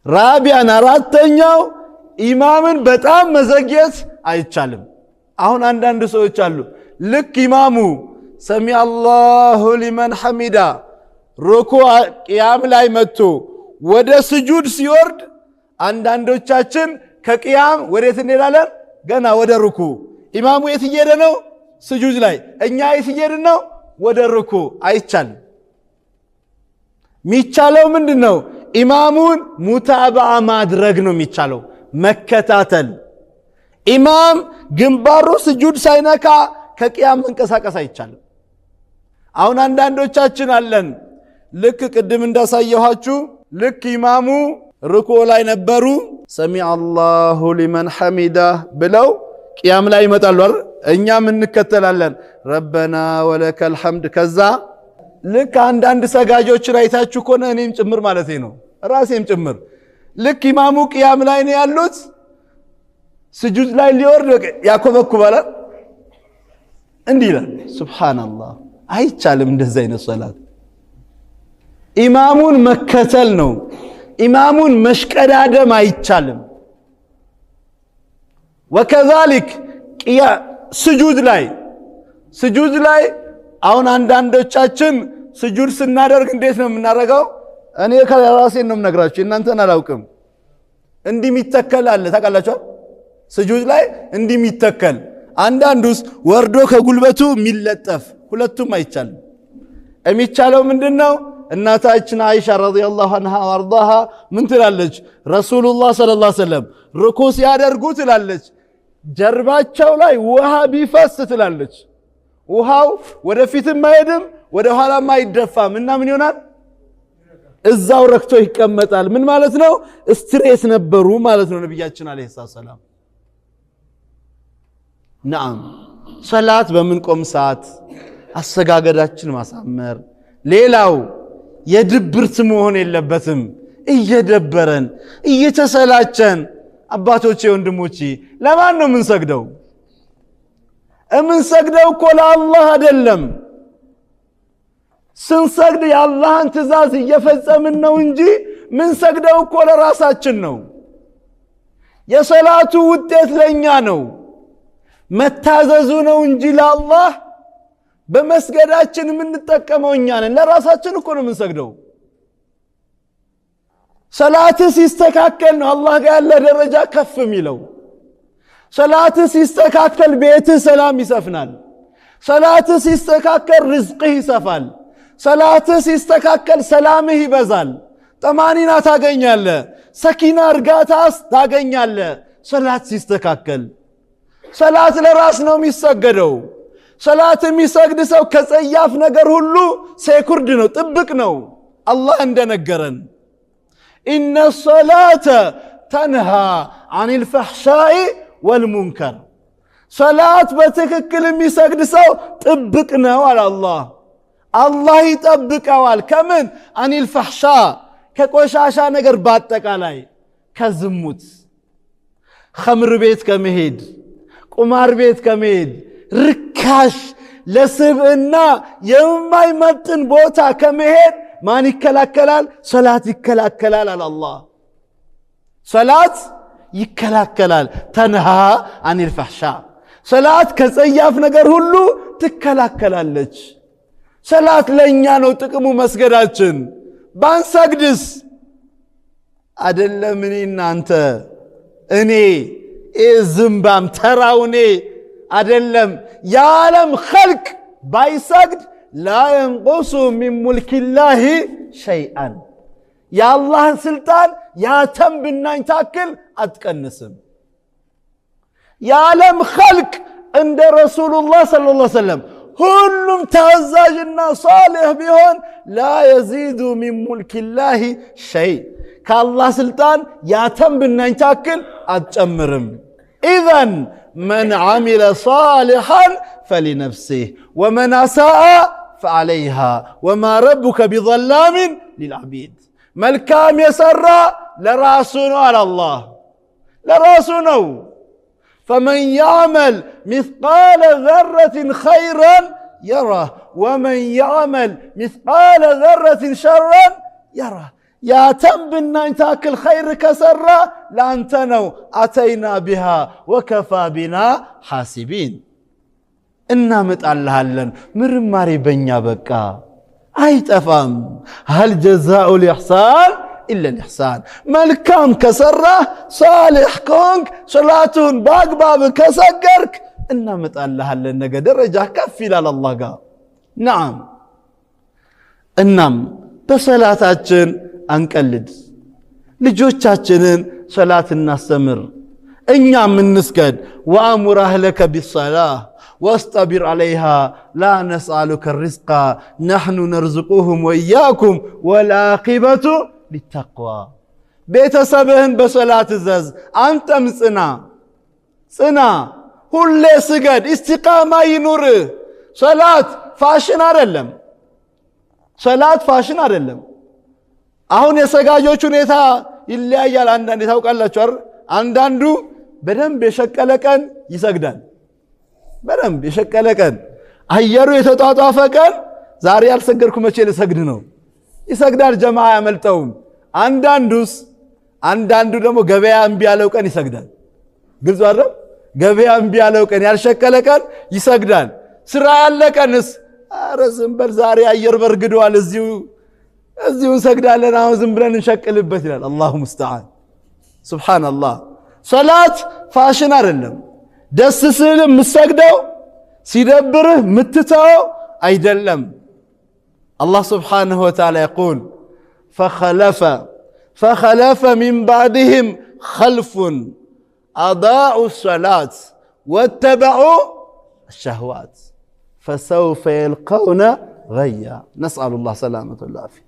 ራቢያን አራተኛው ኢማምን በጣም መዘግየት አይቻልም። አሁን አንዳንድ ሰዎች አሉ ልክ ኢማሙ ሰሚ አላሁ ሊመን ሐሚዳ ሩኩዕ ቂያም ላይ መጥቶ ወደ ስጁድ ሲወርድ አንዳንዶቻችን ከቂያም ወዴት እንሄዳለን? ገና ወደ ሩኩዕ። ኢማሙ የት እየሄደ ነው? ስጁድ ላይ። እኛ የት እየሄድን ነው? ወደ ሩኩዕ። አይቻልም። የሚቻለው ምንድነው? ኢማሙን ሙታባዓ ማድረግ ነው የሚቻለው፣ መከታተል። ኢማም ግንባሩ ስጁድ ሳይነካ ከቂያም መንቀሳቀስ አይቻልም። አሁን አንዳንዶቻችን አለን ልክ ቅድም እንዳሳየኋችሁ ልክ ኢማሙ ሩኩዕ ላይ ነበሩ ሰሚዐ አላሁ ሊመን ሐሚዳ ብለው ቂያም ላይ ይመጣሉ አይደል? እኛም እንከተላለን ረበና ወለከል ሐምድ። ከዛ ልክ አንዳንድ ሰጋጆችን አይታችሁ ከሆነ እኔም ጭምር ማለት ነው ራሴም ጭምር ልክ ኢማሙ ቂያም ላይ ነው ያሉት ስጁድ ላይ ሊወርድ ያኮበኩባል እንዲህ ይላል። ሱብሃንአላህ አይቻልም እንደዚህ አይነት ሶላት። ኢማሙን መከተል ነው። ኢማሙን መሽቀዳደም አይቻልም። ወከዛሊክ ስጁድ ላይ አሁን አንዳንዶቻችን ስጁድ ስናደርግ እንዴት ነው የምናደርገው? እኔ ከራሴን ነው የምነግራችሁ እናንተን አላውቅም። እንዲህ የሚተከል አለ ታውቃላችሁ? ስጁድ ላይ እንዲህ የሚተከል አንዳንዱስ ወርዶ ከጉልበቱ የሚለጠፍ ሁለቱም አይቻልም። የሚቻለው ምንድነው? እናታችን አይሻ ረዲየላሁ ዐንሃ ወአርዳሃ ምን ትላለች? ረሱሉላህ ሰለላሁ ዐለይሂ ወሰለም ሩኩዕ ሲያደርጉ ትላለች ጀርባቸው ላይ ውሃ ቢፈስ ትላለች ውሃው ወደፊትም አይሄድም ወደ ኋላም አይደፋም እና ምን ይሆናል? እዛው ረክቶ ይቀመጣል። ምን ማለት ነው? ስትሬት ነበሩ ማለት ነው ነብያችን አለይሂ ሰላም። ነዓም ሰላት በምንቆም ሰዓት አሰጋገዳችን ማሳመር። ሌላው የድብርት መሆን የለበትም። እየደበረን እየተሰላቸን አባቶቼ ወንድሞቼ ለማን ነው የምንሰግደው? የምንሰግደው እኮ ለአላህ አይደለም። ስንሰግድ የአላህን ትእዛዝ እየፈጸምን ነው እንጂ ምንሰግደው እኮ ለራሳችን ነው። የሰላቱ ውጤት ለኛ ነው፣ መታዘዙ ነው እንጂ ለአላህ በመስገዳችን የምንጠቀመው እኛ ነን። ለራሳችን እኮ ነው የምንሰግደው። ሰላት ሲስተካከል ነው አላህ ጋር ያለ ደረጃ ከፍ የሚለው። ሰላት ሲስተካከል ቤትህ ሰላም ይሰፍናል። ሰላት ሲስተካከል ርዝቅህ ይሰፋል። ሰላት ሲስተካከል ሰላምህ ይበዛል። ጠማኒና ታገኛለህ፣ ሰኪና እርጋታስ ታገኛለህ። ሰላት ሲስተካከል ሰላት ለራስ ነው የሚሰገደው። ሰላት የሚሰግድ ሰው ከጸያፍ ነገር ሁሉ ሴኩርድ ነው፣ ጥብቅ ነው። አላህ እንደነገረን ኢነ ሰላተ ተንሃ አኒል ፈሕሻኢ ወልሙንከር። ሰላት በትክክል የሚሰግድ ሰው ጥብቅ ነው አለ አላህ። አላህ ይጠብቀዋል ከምን? አኒል ፈሕሻ ከቆሻሻ ነገር በአጠቃላይ ከዝሙት፣ ኸምር ቤት ከመሄድ፣ ቁማር ቤት ከመሄድ፣ ርካሽ ለስብዕና የማይመጥን ቦታ ከመሄድ ማን ይከላከላል? ሰላት ይከላከላል አለ አላህ። ሰላት ይከላከላል። ተንሃ አኒል ፈሕሻ ሰላት ከጸያፍ ነገር ሁሉ ትከላከላለች። ሰላት ለኛ ነው ጥቅሙ መስገዳችን። ባንሰግድስ አይደለም እኔ እናንተ እኔ ዝምባም ተራውኔ አይደለም የዓለም ኸልቅ ባይሰግድ ላ የንቁሱ ሚን ሙልኪላሂ ሸይአን የአላህን ስልጣን ያተም ብናኝ ታክል አትቀንስም። የዓለም ኸልቅ እንደ ረሱሉላህ ሰለላሁ ዐለይሂ ወሰለም ሁሉም ታዛዥና ሷሊህ ቢሆን ላ የዚዱ ሚን ሙልኪላሂ ሸይ ከአላህ ስልጣን ያተም ብናኝ ታክል አትጨምርም። ኢዘን መን ዓሚለ ሷሊሐን ፈሊነፍሲህ ወመን አሳአ فعليها وما ربك بظلام للعبيد ملكام يسرى لراسنا على الله لراسنا فمن يعمل مثقال ذرة خيرا يره ومن يعمل مثقال ذرة شرا يره يا تنبنا انتاك الخير كسرى لانتنو أتينا بها وكفى بنا حاسبين إنا متعلهالن مرماري بنيا بكا أي تفهم هل جزاء الإحسان إلا الإحسان ملكام كسرة صالح كونك صلاتون باقباب كسقرك إنا متعلهالن نقا درجة كفي لله قا نعم إنام بصلاتاتشن أنكالد لجوشاتشنن صلاة الناس إنيا من نسكد وأمر أهلك بالصلاة واصطبر عليها لا نسألك الرزق نحن نرزقهم وإياكم والعاقبة للتقوى بيتسبهن بصلاة الزز أنت مصنا كل سجد استقامة ينور صلاة فاشن أرلم صلاة فاشن أرلم አሁን የሰጋጆች ሁኔታ ይለያያል አንዳንዴ ታውቃላችሁ አይደል አንዳንዱ በደንብ የሸቀለ ቀን ይሰግዳል በደንብ የሸቀለ ቀን አየሩ የተጣጣፈ ቀን ዛሬ ያልሰገድኩ መቼ ልሰግድ ነው ይሰግዳል ጀማዓ ያመልጠው አንዳንዱ ደግሞ ገበያ እምቢ ያለው ቀን ይሰግዳል ግልጽ አይደል ገበያ እምቢ ያለው ቀን ያልሸቀለ ቀን ይሰግዳል ስራ ያለ ቀንስ ኧረ ዝም በል ዛሬ አየር በርግዷል እዚሁ ሰግዳለን አሁን ዝም ብለን እንሸቅልበት ይላል አላሁ ሙስተዓን ሱብሃንአላህ ሶላት ፋሽን አይደለም ደስ ሲል መስገደው ሲደብርህ ምትተው አይደለም الله سبحانه وتعالى يقول فخلف من بعدهم خلف أضاعوا الصلاة واتبعوا الشهوات فسوف يلقون غيا نسأل الله سلامة والعافية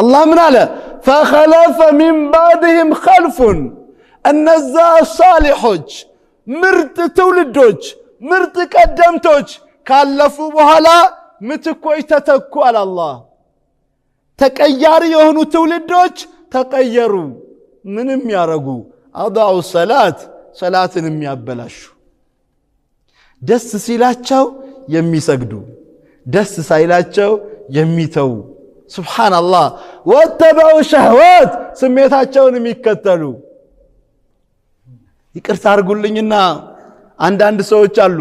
الله من على فخلف من بعدهم خلف النزاع الصالحوج مرت تولدوج مرت قدمتوج كالفوا بحالا متكوي تتكو على الله تقياري يهونو تولدوج تقيروا منم يارغو أضعوا الصلاة صلاة نم يابلاشو دس سيلاتشو يمي سجدو دس سيلاتشو يمي تو سبحان الله واتبعوا شهوات سميتاتشون የሚከተሉ ይቅርታ አርጉልኝና አንድ ሰዎች አሉ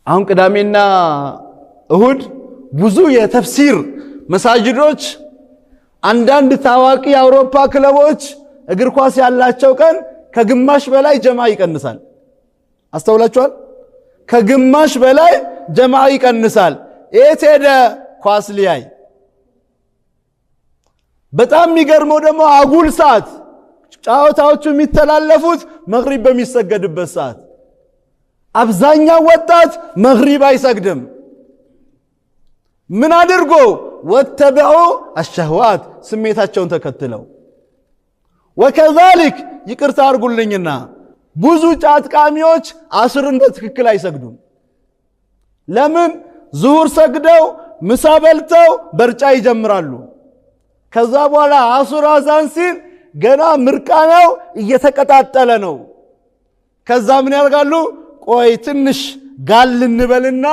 አሁን ቅዳሜና እሁድ ብዙ የተፍሲር መሳጅዶች አንዳንድ ታዋቂ የአውሮፓ ክለቦች እግር ኳስ ያላቸው ቀን ከግማሽ በላይ ጀማ ይቀንሳል አስተውላችኋል ከግማሽ በላይ ጀማ ይቀንሳል ኤቴደ ኳስ ሊያይ በጣም የሚገርመው ደግሞ አጉል ሰዓት ጫዋታዎቹ የሚተላለፉት መግሪብ በሚሰገድበት ሰዓት አብዛኛው ወጣት መግሪብ አይሰግድም ምን አድርጎ ወተበዑ الشهوات ስሜታቸውን ተከትለው وكذلك ይቅርታ አርጉልኝና ብዙ ጫትቃሚዎች አስርን በትክክል አይሰግዱም ለምን ዙሁር ሰግደው ምሳ በልተው በርጫ ይጀምራሉ ከዛ በኋላ አሱር አዛን ሲል ገና ምርቃናው እየተቀጣጠለ ነው ከዛ ምን ያደርጋሉ ቆይ ትንሽ ጋል እንበልና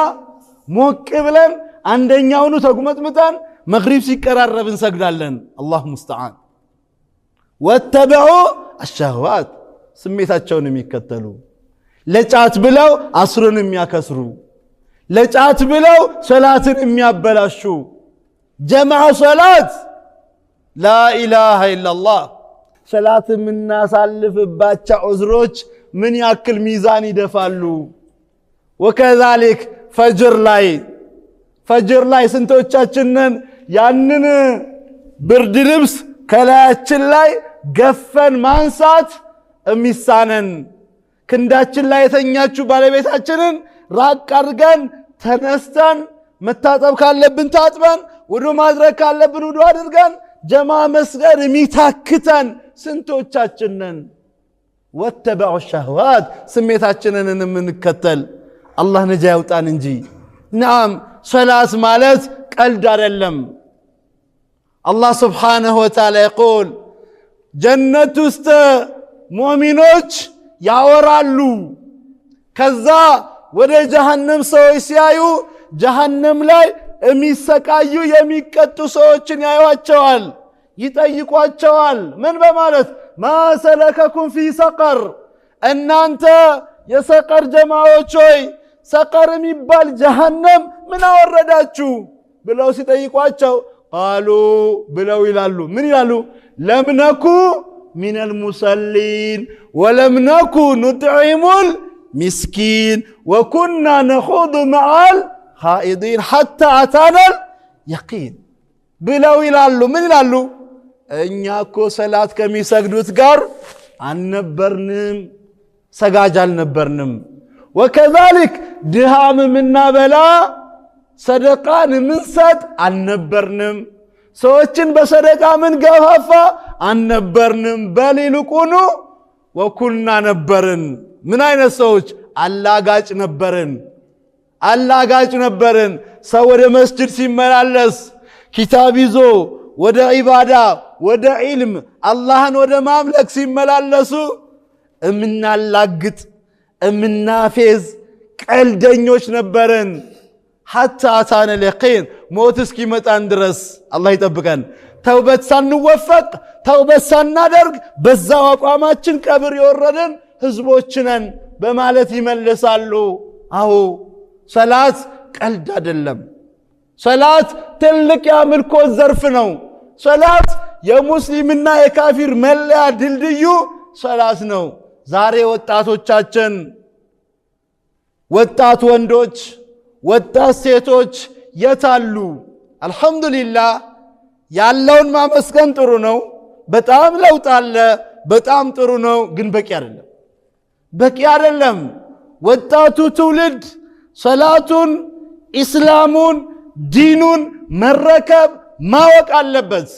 ሞቅ ብለን አንደኛውኑ ተጉመጥምጠን መግሪብ ሲቀራረብ እንሰግዳለን አላሁ ሙስተዓን ወተበዑ الشهوات ስሜታቸውን የሚከተሉ ለጫት ብለው አስርን የሚያከስሩ ለጫት ብለው ሶላትን የሚያበላሹ ጀማዓ ሶላት لا اله الا الله ሶላት ምናሳልፍባቸው ዑዝሮች ምን ያክል ሚዛን ይደፋሉ وكذلك ፈጅር ላይ ስንቶቻችንን ያንን ብርድ ልብስ ከላያችን ላይ ገፈን ማንሳት እሚሳነን ክንዳችን ላይ የተኛችው ባለቤታችንን ራቅ አድርገን ተነስተን መታጠብ ካለብን ታጥበን ውዱ ማድረግ ካለብን ውዱ አድርገን ጀማ መስገድ የሚታክተን ስንቶቻችንን ወተበዑ الشهوات ስሜታችንን እንከተል አላህ ነጃ ያውጣን እንጂ። ናም ሰላት ማለት ቀልድ አይደለም። አላህ ስብሓነሁ ወተዓላ ይቁል ጀነት ውስጥ ሙእሚኖች ያወራሉ። ከዛ ወደ ጀሃነም ሰዎች ሲያዩ ጀሃነም ላይ የሚሰቃዩ የሚቀጡ ሰዎችን ያዩዋቸዋል፣ ይጠይቋቸዋል። ምን በማለት ማ ሰለከኩም ፊ ሰቀር፣ እናንተ የሰቀር ጀማዎች ሆይ ሰቀር የሚባል ጀሃነም ምን አወረዳችሁ ብለው ሲጠይቋቸው ቃሉ ብለው ይላሉ። ምን ይላሉ? ለም ነኩ ሚነል ሙሰሊን ወለም ነኩ ኑጥዒሙል ሚስኪን ወኩና ነኹዱ መዓል ኻኢዲን ሐታ አታነል የቂን ብለው ይላሉ። ምን ይላሉ? እኛ እኮ ሰላት ከሚሰግዱት ጋር አልነበርንም፣ ሰጋጅ አልነበርንም። ወከዛሊክ ድሃም ምናበላ ሰደቃን ምንሰጥ አልነበርንም፣ ሰዎችን በሰደቃ ምን ገፋፋ አልነበርንም። በሊልቁኑ ወኩና ነበርን። ምን አይነት ሰዎች? አላጋጭ ነበርን፣ አላጋጭ ነበርን። ሰው ወደ መስጅድ ሲመላለስ ኪታብ ይዞ ወደ ዒባዳ ወደ ዒልም አላህን ወደ ማምለክ ሲመላለሱ እምናላግጥ እምናፌዝ ቀልደኞች ነበርን። ሐታ አታነል የቂን ሞት እስኪመጣን ድረስ አላህ ይጠብቀን። ተውበት ሳንወፈቅ ተውበት ሳናደርግ በዛው አቋማችን ቀብር የወረድን ህዝቦች ነን በማለት ይመልሳሉ። አዎ ሰላት ቀልድ አይደለም። ሰላት ትልቅ የአምልኮ ዘርፍ ነው። ሰላት የሙስሊምና የካፊር መለያ ድልድዩ ሰላት ነው። ዛሬ ወጣቶቻችን፣ ወጣት ወንዶች፣ ወጣት ሴቶች የታሉ? አልሐምዱሊላህ ያለውን ማመስገን ጥሩ ነው። በጣም ለውጥ አለ፣ በጣም ጥሩ ነው። ግን በቂ አይደለም፣ በቂ አይደለም። ወጣቱ ትውልድ ሰላቱን፣ ኢስላሙን፣ ዲኑን መረከብ ማወቅ አለበት፣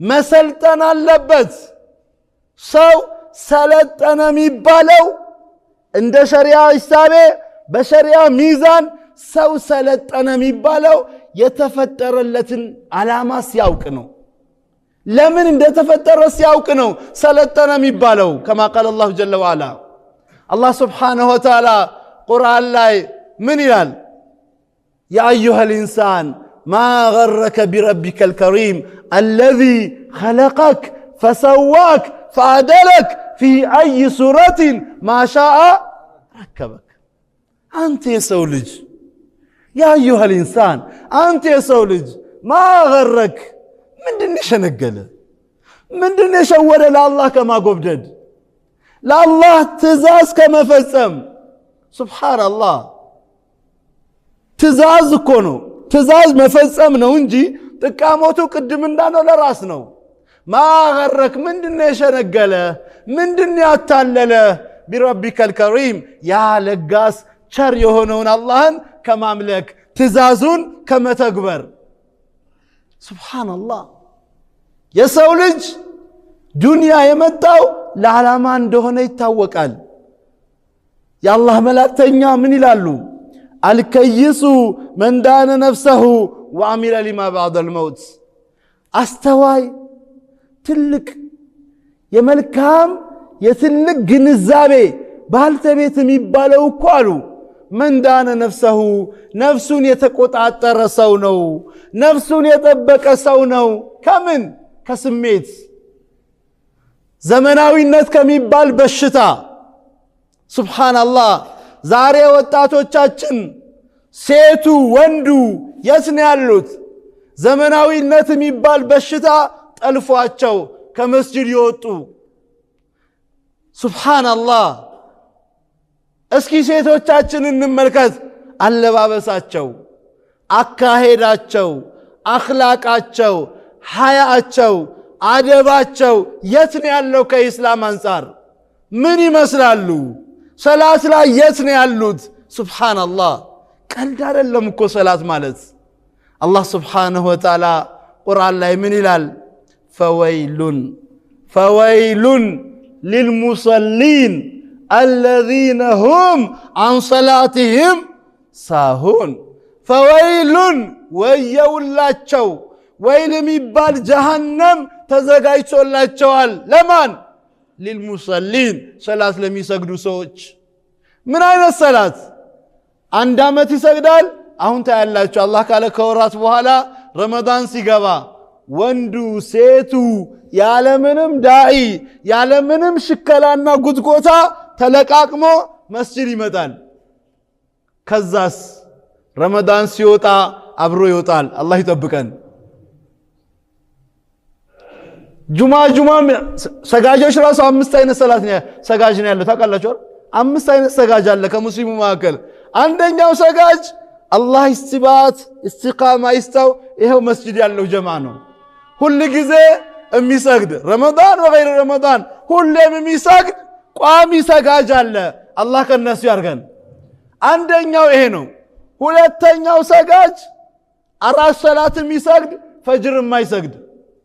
መሰልጠን አለበት። ሰው ሰለጠነ የሚባለው እንደ ሸሪዓ ሂሳቤ በሸሪዓ ሚዛን ሰው ሰለጠነ የሚባለው የተፈጠረለትን ዓላማ ሲያውቅ ነው። ለምን እንደተፈጠረ ሲያውቅ ነው ሰለጠነ የሚባለው። ከማ ቃል አላሁ ጀለ ወዐላ አላህ ስብሓነሁ ወተዓላ ቁርአን ላይ ምን ይላል? ያ አዩሃል ኢንሳን ማ ገረከ ቢረቢከ አልከሪም አለዚ ኸለቀክ ፈሰዋክ ፈዐደለክ ፊ አይ ሱረትን ማ ሻአ ረከበክ። አንተ የሰው ልጅ ያ አዩሃል ኢንሳን አንተ የሰው ልጅ ማ ገረክ ምንድን የሸነገለ ምንድን የሸወደ ለአላህ ከማጎብደድ ለአላህ ትእዛዝ ከመፈጸም። ሱብሓነላህ ትእዛዝ እኮ ነው፣ ትእዛዝ መፈጸም ነው እንጂ ጥቃሞቱ ቅድም እንዳለው ለራስ ነው። ማገረክ ምንድን የሸነገለ ምንድን ያታለለ ቢረቢከል ከሪም ያ ለጋስ ቸር የሆነውን አላህን ከማምለክ ትእዛዙን ከመተግበር። ሱብሓነላህ የሰው ልጅ ዱንያ የመጣው ለዓላማ እንደሆነ ይታወቃል። የአላህ መላእክተኛ ምን ይላሉ? አልከይሱ መን ዳነ ነፍሰሁ ወዐሚለ ሊማ ባዕደል መውት። አስተዋይ ትልቅ የመልካም የትልቅ ግንዛቤ ባልተቤት የሚባለው እኮ አሉ መን ዳነ ነፍሰሁ ነፍሱን የተቆጣጠረ ሰው ነው፣ ነፍሱን የጠበቀ ሰው ነው። ከምን? ከስሜት ዘመናዊነት ከሚባል በሽታ። ሱብሓነላህ ዛሬ ወጣቶቻችን ሴቱ ወንዱ የት ነው ያሉት? ዘመናዊነት የሚባል በሽታ ጠልፏቸው ከመስጂድ የወጡ። ሱብሓነላህ እስኪ ሴቶቻችን እንመልከት። አለባበሳቸው፣ አካሄዳቸው፣ አኽላቃቸው፣ ሐያአቸው፣ አደባቸው የት ነው ያለው? ከኢስላም አንጻር ምን ይመስላሉ? ሰላት ላይ የት ነው ያሉት? ሱብሓነላህ ቀልድ አይደለም እኮ ሰላት ማለት። አላህ ስብሓንሁ ወተዓላ ቁርአን ላይ ምን ይላል? ፈወይሉን ሊልሙሰሊን الذين هم عن صلاتهم ساهون فويل ويولاچو ويل የሚባል جهنم ተዘጋጅቶላቸዋል ለማን للمصلين ሰላት ለሚሰግዱ ሰዎች ምን አይነት ሰላት አንድ አመት ይሰግዳል አሁን ታያላችሁ አላህ ካለ ከወራት በኋላ ረመዳን ሲገባ ወንዱ ሴቱ ያለምንም ዳኢ ያለምንም ሽከላና ጉትጎታ ተለቃቅሞ መስጂድ ይመጣል ከዛስ ረመዳን ሲወጣ አብሮ ይወጣል አላህ ይጠብቀን ጁማ ሰጋጆች ራሱ አምስት አይነት ሰላት ነው ሰጋጅ ነው ያለው ታውቃላችሁ አምስት አይነት ሰጋጅ አለ ከሙስሊሙ መካከል አንደኛው ሰጋጅ አላህ ኢስቲቃማ ይስተው ይሄው መስጂድ ያለው ጀማ ነው ሁሉ ጊዜ የሚሰግድ ረመዳን ወገይረ ረመዳን ሁሌም የሚሰግድ ቋሚ ሰጋጅ አለ አላህ ከነሱ ያርገን አንደኛው ይሄ ነው ሁለተኛው ሰጋጅ አራት ሰላት የሚሰግድ ፈጅር የማይሰግድ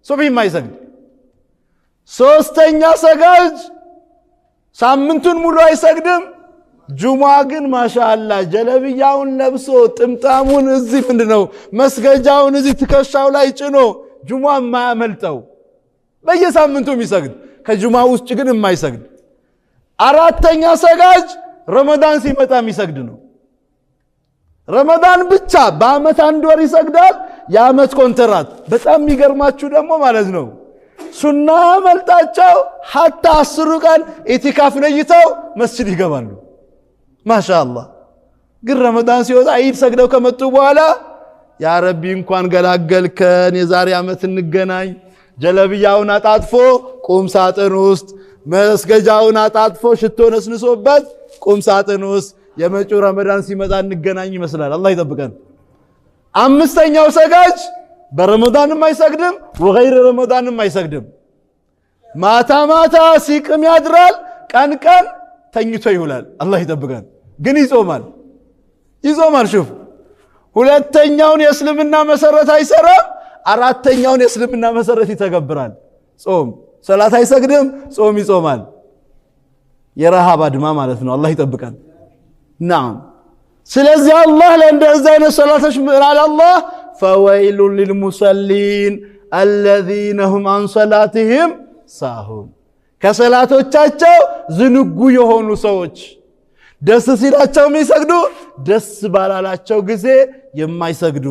ሱብሂ የማይሰግድ ሶስተኛ ሰጋጅ ሳምንቱን ሙሉ አይሰግድም ጁማ ግን ማሻአላህ ጀለብያውን ለብሶ ጥምጣሙን እዚህ ምንድነው መስገጃውን እዚህ ትከሻው ላይ ጭኖ ጁማ ማያመልጠው በየሳምንቱ የሚሰግድ ከጁማ ውስጥ ግን የማይሰግድ አራተኛ ሰጋጅ ረመዳን ሲመጣ የሚሰግድ ነው ረመዳን ብቻ በአመት አንድ ወር ይሰግዳል የአመት ኮንትራት በጣም የሚገርማችሁ ደግሞ ማለት ነው ሱና መልጣቸው hatta 10 ቀን ኢቲካፍ ነይተው መስጂድ ይገባሉ ማሻአላህ ግን ረመዳን ሲወጣ ኢድ ሰግደው ከመጡ በኋላ ያ ረቢ እንኳን ገላገልከን የዛሬ አመት እንገናኝ ጀለብያውን አጣጥፎ ቁም ሳጥን ውስጥ መስገጃውን አጣጥፎ ሽቶ ነስንሶበት ቁም ሳጥን ውስጥ የመጪው ረመዳን ሲመጣ እንገናኝ ይመስላል አላህ ይጠብቀን አምስተኛው ሰጋጅ በረመዳንም አይሰግድም ወገይረ ረመዳንም አይሰግድም ማታ ማታ ሲቅም ያድራል ቀን ቀን ተኝቶ ይውላል አላህ ይጠብቀን ግን ይጾማል ሹፍ ሁለተኛውን የእስልምና መሰረት አይሰራም አራተኛውን የእስልምና መሰረት ይተገብራል ጾም ሰላት አይሰግድም ጾም ይጾማል የረሃብ አድማ ማለት ነው አላህ ይጠብቀን نعم ስለዚህ አላህ ለእንደዚህ አይነት ሰላቶች ምራል አላህ فويل للمصلين الذين هم عن صلاتهم ساهون ከሰላቶቻቸው ዝንጉ የሆኑ ሰዎች ደስ ሲላቸው የሚሰግዱ ደስ ባላላቸው ጊዜ የማይሰግዱ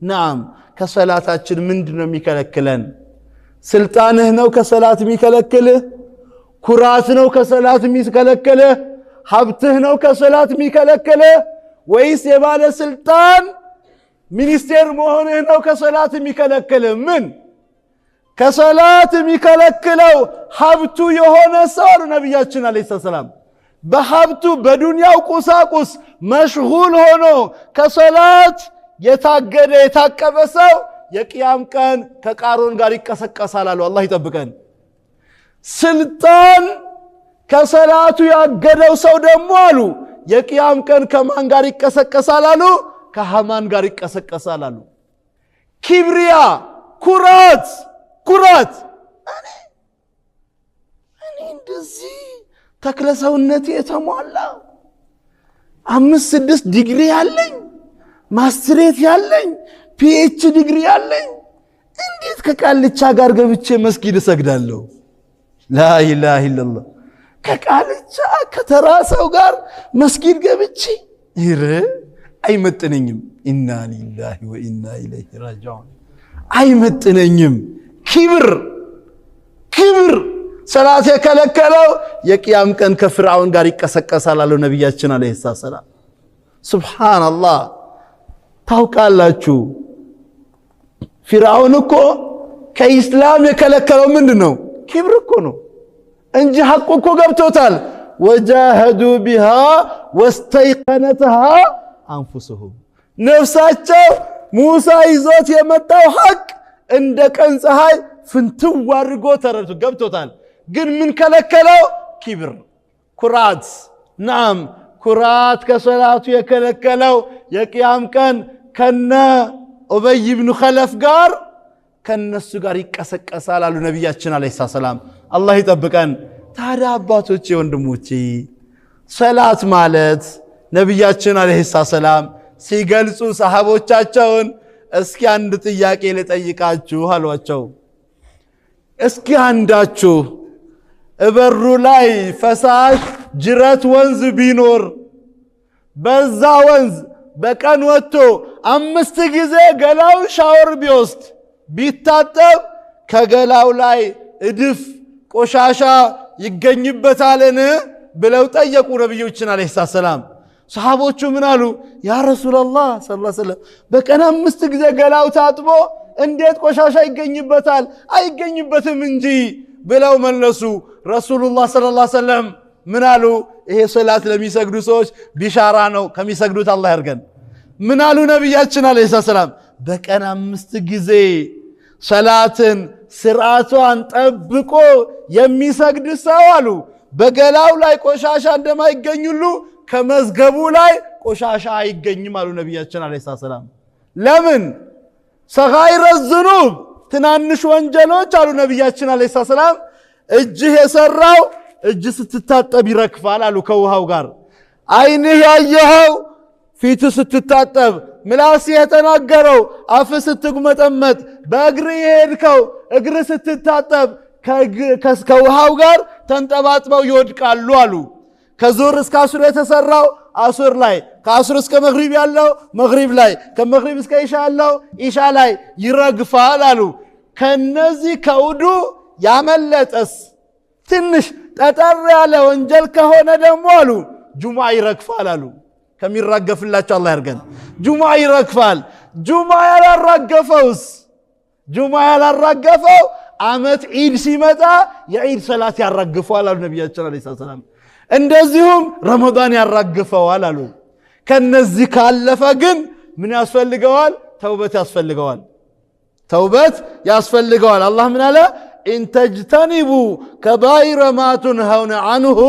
نعم ከሰላታችን ምንድነው የሚከለክለን ስልጣንህ ነው ከሰላት የሚከለክልህ ኩራት ነው ከሰላት የሚከለክልህ ሀብትህ ነው ከሰላት የሚከለክልህ ወይስ የባለ ስልጣን ሚኒስቴር መሆንህ ነው ከሰላት የሚከለክልህ ምን ከሰላት የሚከለክለው ሀብቱ የሆነ ሰው ነብያችን አለይሂ ሰላም በሀብቱ በዱንያው ቁሳቁስ መሽጉል ሆኖ ከሰላት የታገደ የታቀበ ሰው የቂያም ቀን ከቃሩን ጋር ይቀሰቀሳል አሉ አላህ ይጠብቀን ስልጣን ከሰላቱ ያገደው ሰው ደግሞ አሉ የቂያም ቀን ከማን ጋር ይቀሰቀሳል አሉ ከሃማን ጋር ይቀሰቀሳል አሉ ኪብሪያ ኩራት እኔ እንደዚህ ተክለሰውነቴ የተሟላ 5-6 ዲግሪ ያለኝ ማስትሬት ያለኝ ፒኤች ዲግሪ ያለኝ እንዴት ከቃልቻ ጋር ገብቼ መስጊድ እሰግዳለሁ ላ ኢላሃ ኢላላህ ከቃልቻ ከተራሰው ጋር መስጊድ ገብቼ ይረ አይመጥነኝም ኢና ሊላሂ ወኢና ኢለይሂ ራጂዑን አይመጥነኝም ክብር ሰላት የከለከለው የቂያም ቀን ከፍርዓውን ጋር ይቀሰቀሳል አሉ ነብያችን አለይሂ ሰላም ሱብሃንአላህ ታውቃላችሁ ፍርዓውን እኮ ከኢስላም የከለከለው ምንድነው ክብር እኮ ነው እንጂ ሐቁ እኮ ገብቶታል ወጃሃዱ ቢሃ ወስተይቀነተሃ አንፉሱሁም ነፍሳቸው ሙሳ ይዞት የመጣው ሐቅ እንደ ቀን ፀሐይ ፍንትው አድርጎ ተረድቶ ገብቶታል ግን ምን ከለከለው ክብር ኩራት ናም ኩራት ከሰላቱ የከለከለው የቂያም ቀን ከነ ኡበይ ኢብኑ ኸለፍ ጋር ከነሱ ጋር ይቀሰቀሳል አሉ ነብያችን አለይሂ ሰላም አላህ ይጠብቀን ታዲያ አባቶቼ ወንድሞቼ ሰላት ማለት ነብያችን አለይሂ ሰላም ሲገልጹ ሰሃቦቻቸውን እስኪ አንድ ጥያቄ ልጠይቃችሁ አሏቸው። እስኪ አንዳችሁ እበሩ ላይ ፈሳሽ ጅረት ወንዝ ቢኖር በዛ ወንዝ በቀን ወጥቶ 5 ጊዜ ገላው ሻወር ቢወስድ ቢታጠብ ከገላው ላይ እድፍ ቆሻሻ ይገኝበታልን ብለው ጠየቁ ነብዩችን አለይሂ ሰላም። ሰሃቦቹ ምን አሉ? ያ ረሱላህ ሰለላሁ ዐለይሂ ወሰለም በቀን 5 ጊዜ ገላው ታጥቦ እንዴት ቆሻሻ ይገኝበታል? አይገኝበትም እንጂ ብለው መለሱ። ረሱሉላህ ሰለላሁ ዐለይሂ ወሰለም ምን አሉ? ይሄ ሶላት ለሚሰግዱ ሰዎች ቢሻራ ነው፣ ከሚሰግዱት አላህ ያርገን። ምን አሉ ነብያችን አለይሂ ሰላም? በቀን 5 ጊዜ ሰላትን ስርዓቷን ጠብቆ የሚሰግድ ሰው አሉ በገላው ላይ ቆሻሻ እንደማይገኙሉ ከመዝገቡ ላይ ቆሻሻ አይገኝም አሉ ነብያችን አለይሂ ሰላም። ለምን? ሰጋይረ ዝኑብ ትናንሽ ወንጀሎች አሉ ነብያችን አለይሂ ሰላም እጅህ የሰራው እጅ ስትታጠብ ይረክፋል አሉ ከውሃው ጋር። አይንህ ያየኸው ፊት ስትታጠብ፣ ምላስ የተናገረው አፍ ስትጉመጠመጥ፣ በእግር የሄድከው እግር ስትታጠብ ከውሃው ጋር ተንጠባጥበው ይወድቃሉ አሉ። ከዙር እስከ አሱር የተሰራው አሱር ላይ፣ ከአሱር እስከ መግሪብ ያለው መግሪብ ላይ፣ ከመግሪብ እስከ ኢሻ ያለው ኢሻ ላይ ይረግፋል አሉ። ከነዚህ ከውዱ ያመለጠስ ትንሽ ጠጠር ያለ ወንጀል ከሆነ ደግሞ አሉ ጁሙዓ ይረግፋል አሉ። ከሚራገፍላቸው አላህ ያርገን። ጁሙዓ ይረግፋል። ጁሙዓ ያላራገፈውስ? ጁሙዓ ያላራገፈው አመት ዒድ ሲመጣ የዒድ ሰላት ያራግፈዋል አሉ ነብያችን አለይሂ ሰላም። እንደዚሁም ረመዳን ያራግፈዋል አሉ። ከነዚህ ካለፈ ግን ምን ያስፈልገዋል? ተውበት ያስፈልገዋል። ተውበት ያስፈልገዋል። አላህ ምን አለ? ኢን ተጅተኒቡ ከባኢረ ማ ቱንሀውነ ዐንሁ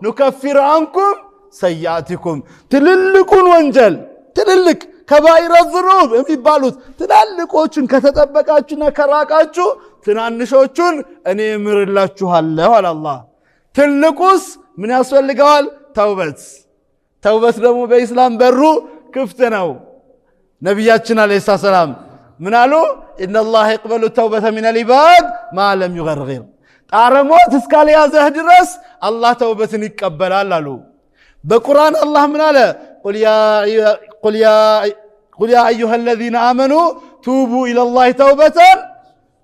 ኑከፊር ዐንኩም ሰይአቲኩም። ትልልቁን ወንጀል ትልልቅ ከባኢረ ዝኑብ የሚባሉት ትላልቆቹን ከተጠበቃችሁና ከራቃችሁ ትናንሾቹን እኔ እምርላችኋለሁ አለ አላህ። ትልቁስ ምን ያስፈልገዋል? ተውበት። ተውበት ደግሞ በኢስላም በሩ ክፍት ነው። ነቢያችን አለይሂ ሰላም ምን አሉ? ኢነላህ የቅበሉ ተውበተ ሚነል ዒባድ ማ ለም ዩገርጊር። ጣረሞት እስካልያዘህ ድረስ አላህ ተውበትን ይቀበላል አሉ። በቁርአን አላህ ምን አለ? ቁል ያ አዩሃ አለዚነ አመኑ ቱቡ ኢለላሂ ተውበተን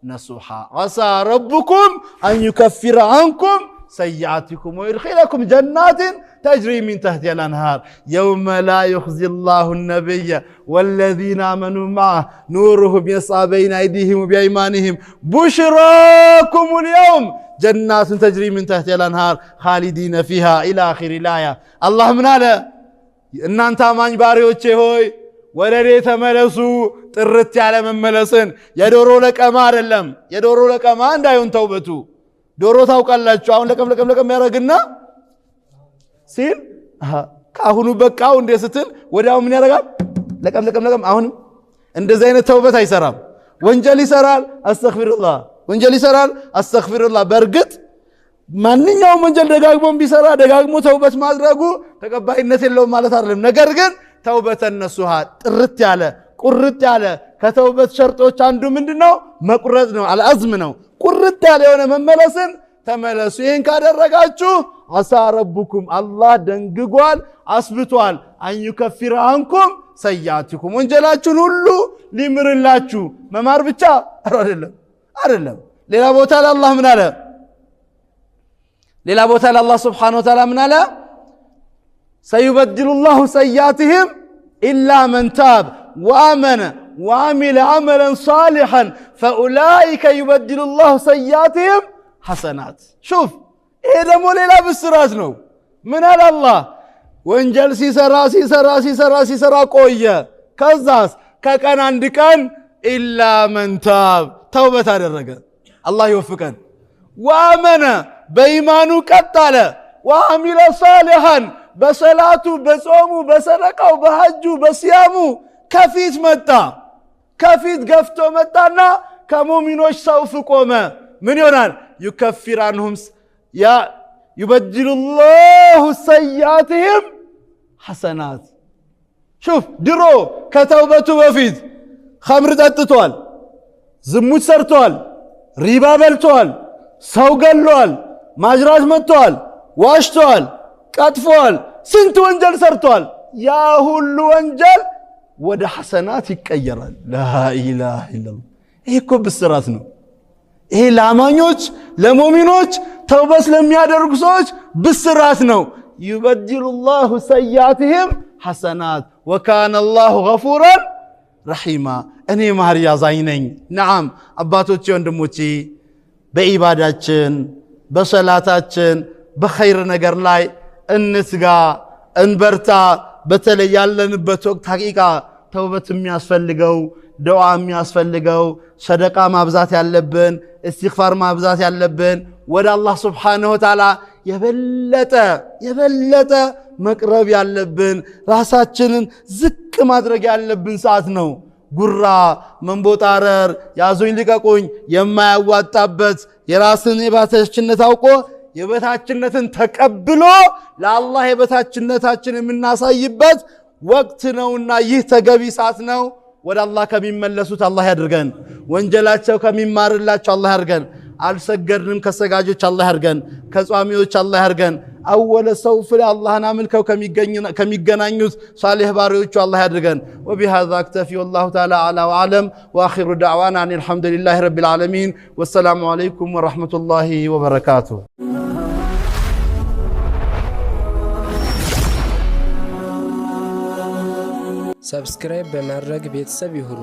ነሱሃ ዐሳ ረቡኩም አን ዩከፊረ ዐንኩም ሰይአቲኩም ወይድኺለኩም ጀናትን ተጅሪ ሚን ተሕቲሃ አልአንሃር የውመ ላ ዩኽዚ ላሁ ነቢየ ወለዚነ አመኑ መዐሁ ኑሩሁም የስዓ በይነ አይዲሂም ወቢአይማኒሂም ቡሽራኩም ልየውም ጀናትን ተጅሪ ሚን ተሕቲሃ አልአንሃር ኻሊዲነ ፊሃ ኢላ አኺሪ ልአያ። አላህ ምን አለ? እናንተ አማኝ ባሪዎቼ ሆይ ወደ እኔ ተመለሱ። ጥርት ያለ መመለስን፣ የዶሮ ለቀማ አይደለም። የዶሮ ለቀማ እንዳይሆን ተውበቱ። ዶሮ ታውቃላችሁ፣ አሁን ለቀም ያደርግና ሲል ከአሁኑ በቃው እንደ ስትል ወዲያው ምን ያደርጋል? ለቀም። አሁንም እንደዚህ አይነት ተውበት አይሰራም። ወንጀል ይሰራል፣ አስተግፊሩላህ። ወንጀል ይሰራል፣ አስተግፊሩላህ። በእርግጥ ማንኛውም ወንጀል ደጋግሞ ቢሰራ ደጋግሞ ተውበት ማድረጉ ተቀባይነት የለውም ማለት አይደለም። ነገር ግን ተውበተ ነሱሃ ጥርት ያለ ቁርጥ ያለ ከተውበት ሸርጦች አንዱ ምንድነው? መቁረጥ ነው። አልአዝም ነው። ቁርጥ ያለ የሆነ መመለስን ተመለሱ። ይህን ካደረጋችሁ ዐሳ ረቡኩም አላህ ደንግጓል፣ አስብቷል። አን ዩከፊረ ዐንኩም ሰይአቲኩም ወንጀላችሁን ሁሉ ሊምርላችሁ። መማር ብቻ አይደለም። ሌላ ቦታ ላይ አላህ ምን አለ? ሌላ ቦታ ላይ አላህ ሱብሓነሁ ወተዓላ ምን አለ? ሰዩበድሉ ላሁ ሰይአቲሂም ኢላ መን ታብ ወአመነ ወአሚለ ዐመለን ሷሊሐን ፈኡላኢከ ዩበድሉ ላሁ ሰይአቲሂም ሐሰናት። ሹፍ፣ ይሄ ደግሞ ሌላ ብስራት ነው። ምን አለ አላህ? ወንጀል ሲሰራ ቆየ። ከዛስ ከቀን አንድ ቀን ኢላ መን ታብ ተውበት አደረገ። አላህ ይወፍቀን። ወአመነ በኢማኑ ቀጥ አለ። ወአሚለ ሷሊሐን በሰላቱ በጾሙ በሰደቃው በሐጁ በሲያሙ ከፊት ገፍቶ መጣና ከሙእሚኖች ሰውፍ ቆመ። ምን ይሆናል? ዩከፊር አንሁም ዩበድሉ ላህ الله سيئاتهم حسنات شوف درو كتوبته بفيد خمر ጠጥቷል ዝሙት ሰርቷል ሪባ በልቷል ሰው ገሏል ማጅራት መጥቷል ዋሽቷል ቀጥፏል ስንት ወንጀል ሰርቷል ያ ሁሉ ወንጀል ወደ ሐሰናት ይቀየራል لا اله الا الله ይሄ እኮ ብስራት ነው ይሄ ለአማኞች ለሙእሚኖች ተውበት ለሚያደርጉ ሰዎች ብስራት ነው يبدل الله سيئاتهم حسنات وكان الله غفورا رحيما እኔ ማህሪያ ዛይነኝ نعم አባቶቼ ወንድሞቼ በኢባዳችን በሰላታችን በኸይር ነገር ላይ እንትጋ እንበርታ በተለይ ያለንበት ወቅት ሐቂቃ ተውበት የሚያስፈልገው ዱዓ የሚያስፈልገው ሰደቃ ማብዛት ያለብን استغفار ማብዛት ያለብን ወደ አላህ Subhanahu Wa Ta'ala የበለጠ መቅረብ ያለብን ራሳችንን ዝቅ ማድረግ ያለብን ሰዓት ነው ጉራ መንቦጣረር ያዙኝ ልቀቁኝ የማያዋጣበት የራስን የበታችነት አውቆ የበታችነትን ተቀብሎ ለአላህ የበታችነታችን የምናሳይበት ወቅት ነውና ይህ ተገቢ ሰዓት ነው ወደ አላህ ከሚመለሱት አላህ ያድርገን ወንጀላቸው ከሚማርላቸው አላህ ያድርገን አልሰገድንም ከሰጋጆች አላህ ያድርገን ከጿሚዎች አላህ ያድርገን አወለ ሰውፍ ለአላህና አምልከው ከሚገናኙት ሷሊህ ባሪዎቹ አላህ ያድርገን وبهذا اكتفي والله تعالى اعلى واعلم واخر دعوانا ان الحمد لله رب العالمين والسلام عليكم ورحمه الله وبركاته ሰብስክራይብ በማድረግ ቤተሰብ ይሁኑ